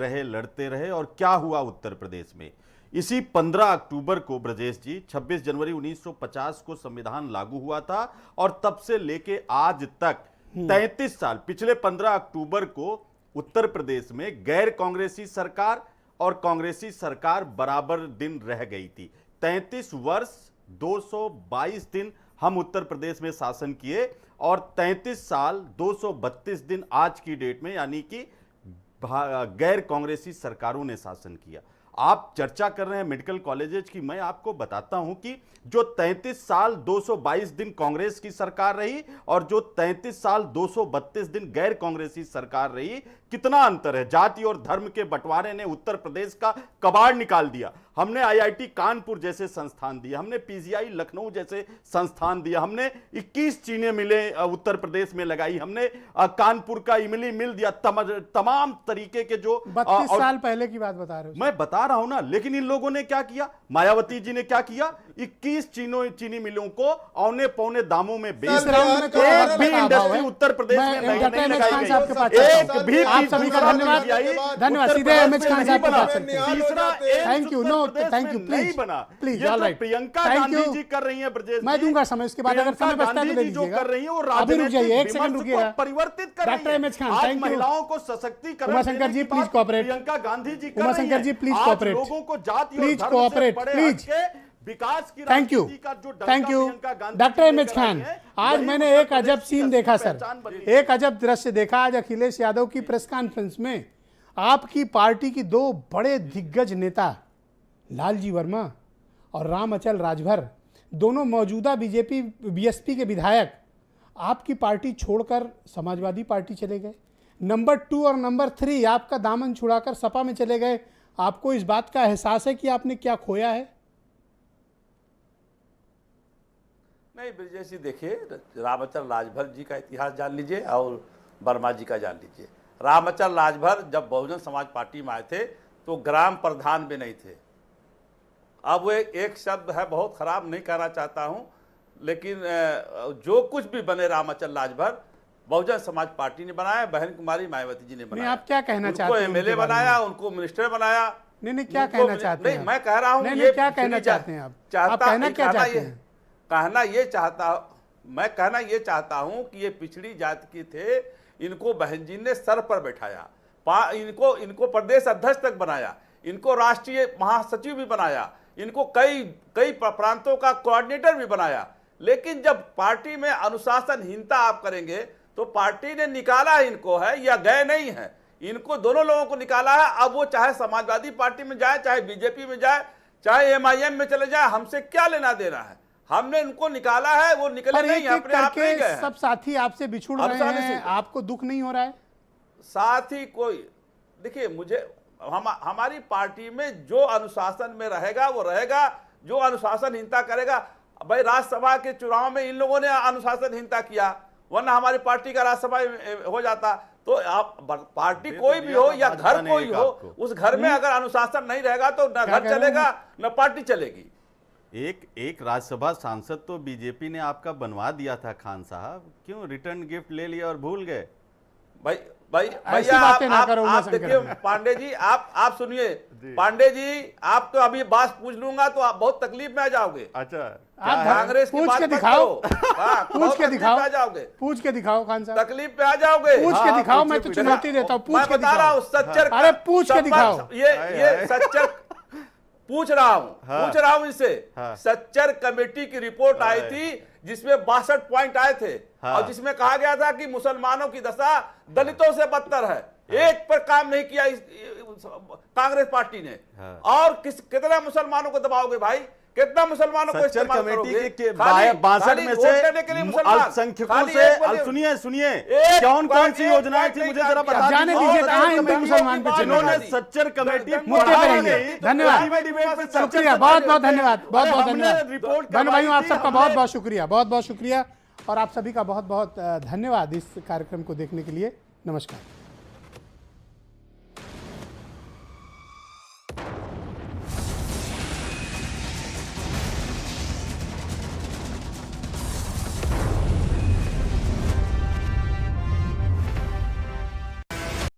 I: रहे और क्या हुआ उत्तर प्रदेश में। इसी 15 अक्टूबर को ब्रजेश जी, 26 जनवरी 1950 को संविधान लागू हुआ था और तब से लेके आज तक 33 साल, पिछले 15 अक्टूबर को उत्तर प्रदेश में गैर कांग्रेसी सरकार और कांग्रेसी सरकार बराबर दिन रह गई थी। 33 वर्ष 222 दिन हम उत्तर प्रदेश में शासन किए और 33 साल 232 दिन आज की डेट में, यानी कि गैर कांग्रेसी सरकारों ने शासन किया। आप चर्चा कर रहे हैं मेडिकल कॉलेजेस की, मैं आपको बताता हूं कि जो 33 साल 222 दिन कांग्रेस की सरकार रही और जो 33 साल 232 दिन गैर कांग्रेसी सरकार रही, कितना अंतर है। जाति और धर्म के बंटवारे ने उत्तर प्रदेश का कबाड़ निकाल दिया। हमने आईआईटी कानपुर जैसे संस्थान दिए, हमने पीजीआई लखनऊ जैसे संस्थान दिया, हमने 21 चीनी मिलें उत्तर प्रदेश में लगाई, हमने कानपुर का इमली मिल दिया। तमाम तरीके के जो
A: 32 साल पहले की बात बता रहे हो।
I: मैं बता रहा हूं ना, लेकिन इन लोगों ने क्या किया, मायावती जी ने क्या किया, 21 चीनी मिलों को औने पौने दामों में बेच रहा हूं। एक भी इंडस्ट्री उत्तर प्रदेश में नहीं लगाई गई, एक भी।
A: आप सभी का धन्यवाद, धन्यवाद। सीधे एमएच खान साहब के पास चलते हैं।
I: तीसरा,
A: thank you, no thank you, please please, all right.
I: Priyanka Gandhi ji कर रही हैं ब्रजेश,
A: मैं दूंगा समय, उसके बाद अगर समय बचता है तो ले लीजिएगा।
I: कर रही है वो
A: अभी रुक जाइए, एक सेकंड रुकिएगा।
I: परिवर्तित कर रही है
A: doctor MH Khan, thank you.
I: महिलाओं को सशक्तिकरण,
A: Umashankar ji please cooperate.
I: Priyanka Gandhi ji,
A: Umashankar ji please cooperate,
I: लोगों को जाति और
A: प्लीज
I: धर्म
A: कोऑपरेट,
I: से
A: प्लीज।
I: विकास की
A: thank you, thank you doctor MH Khan. आज मैंने एक अजब सीन देखा सर, एक अजब दृश्य देखा आज अखिलेश यादव की प्रेस कॉन्फ्रेंस में। आपकी पार्टी की दो बड़े दिग्गज नेता लालजी वर्मा और राम अचल राजभर, दोनों मौजूदा बीएसपी के विधायक, आपकी पार्टी छोड़कर समाजवादी पार्टी चले गए। नंबर 2 और नंबर 3 आपका दामन छुड़ाकर सपा में चले गए। आपको इस बात का एहसास है कि आपने क्या खोया है?
H: नहीं ब्रजेश जी, देखिए, रामाचल राजभर जी का इतिहास जान लीजिए और वर्मा जी का जान लीजिए। रामाचल राजभर जब बहुजन समाज पार्टी में आए थे तो ग्राम प्रधान भी नहीं थे। अब वो एक शब्द है, बहुत खराब नहीं कहना चाहता हूं, लेकिन जो कुछ भी बने रामाचल राजभर बहुजन समाज पार्टी ने बनाया, बहन कुमारी मायावती जी ने बनाया।
A: आप क्या कहना चाहते हैं?
H: उनको एमएलए बनाया, उनको मिनिस्टर बनाया।
A: नहीं, क्या कहना चाहते हैं?
H: नहीं, मैं कह रहा हूं,
A: ये क्या कहना चाहते हैं आप? कहना क्या चाहते हैं?
H: मैं कहना ये चाहता हूं कि ये पिछड़ी जाति के थे, इनको बहन जी ने सर पर बैठाया, इनको प्रदेश अध्यक्ष तक बनाया, इनको राष्ट्रीय महासचिव भी बनाया, इनको कई प्रांतों का कोऑर्डिनेटर भी बनाया। लेकिन जब पार्टी में अनुशासनहीनता आप करेंगे तो पार्टी ने निकाला इनको है या गए नहीं है, इनको दोनों लोगों को निकाला है। अब वो चाहे समाजवादी पार्टी में जाए, चाहे बीजेपी में जाए, चाहे एमआईएम में चले जाए, हमसे क्या लेना देना है? हमने उनको निकाला है, वो निकले नहीं, अपने आप नहीं गए।
A: सब साथी आपसे बिछुड़ रहे हैं, आपको दुख नहीं हो रहा है?
H: साथी कोई, देखिए, मुझे हमारी पार्टी में जो अनुशासन में रहेगा वो रहेगा, जो अनुशासनहीनता करेगा। भाई, राज्यसभा के चुनाव में इन लोगों ने अनुशासनहीनता किया, वरना हमारी पार्टी का राज्यसभा हो जाता। तो आप पार्टी कोई भी हो या घर कोई हो, उस घर में अगर अनुशासन नहीं रहेगा तो न घर चलेगा न पार्टी चलेगी।
I: एक राज्यसभा सांसद तो बीजेपी ने आपका बनवा दिया था खान साहब, क्यों रिटर्न गिफ्ट ले लिया और भूल गए?
H: भैया आप देखिए पांडे जी, आप सुनिए पांडे जी, आप तो अभी बात पूछ लूंगा तो आप बहुत तकलीफ में आ जाओगे।
I: अच्छा,
A: आप
H: कांग्रेस की बात
A: दिखाओ,
H: पूछ के दिखाओ, आ जाओगे,
A: पूछ के दिखाओ खान साहब,
H: तकलीफ पे आ जाओगे,
A: पूछ के दिखाओ। मैं तो चुनौती देता हूँ, पूछ के
H: बता रहा हूँ सच्चर,
A: अरे पूछ के दिखाओ।
H: ये सच्चर पूछ रहा हूं इनसे। सच्चर कमेटी की रिपोर्ट आई थी जिसमें 62 पॉइंट आए थे, और जिसमें कहा गया था कि मुसलमानों की दशा दलितों से बदतर है। एक पर काम नहीं किया कांग्रेस पार्टी ने। और कितना मुसलमानों को दबाओगे भाई? कितना मुसलमानों को इस्तेमाल करोगे?
I: 62 में से अल्पसंख्यकों से सुनिए कौन कौन सी योजनाएं थी, मुझे जरा बता
A: जाने दीजिए। कहां हिंदू मुसलमान पे
I: जिन्होंने सच्चर कमेटी
A: मुद्दे पे रहेंगे। धन्यवाद, शुक्रिया, बहुत बहुत धन्यवाद, बहुत बहुत धन्यवाद बहन भाइयों, आप सबका बहुत बहुत शुक्रिया, बहुत बहुत शुक्रिया, और आप सभी का बहुत बहुत धन्यवाद इस कार्यक्रम को देखने के लिए। नमस्कार।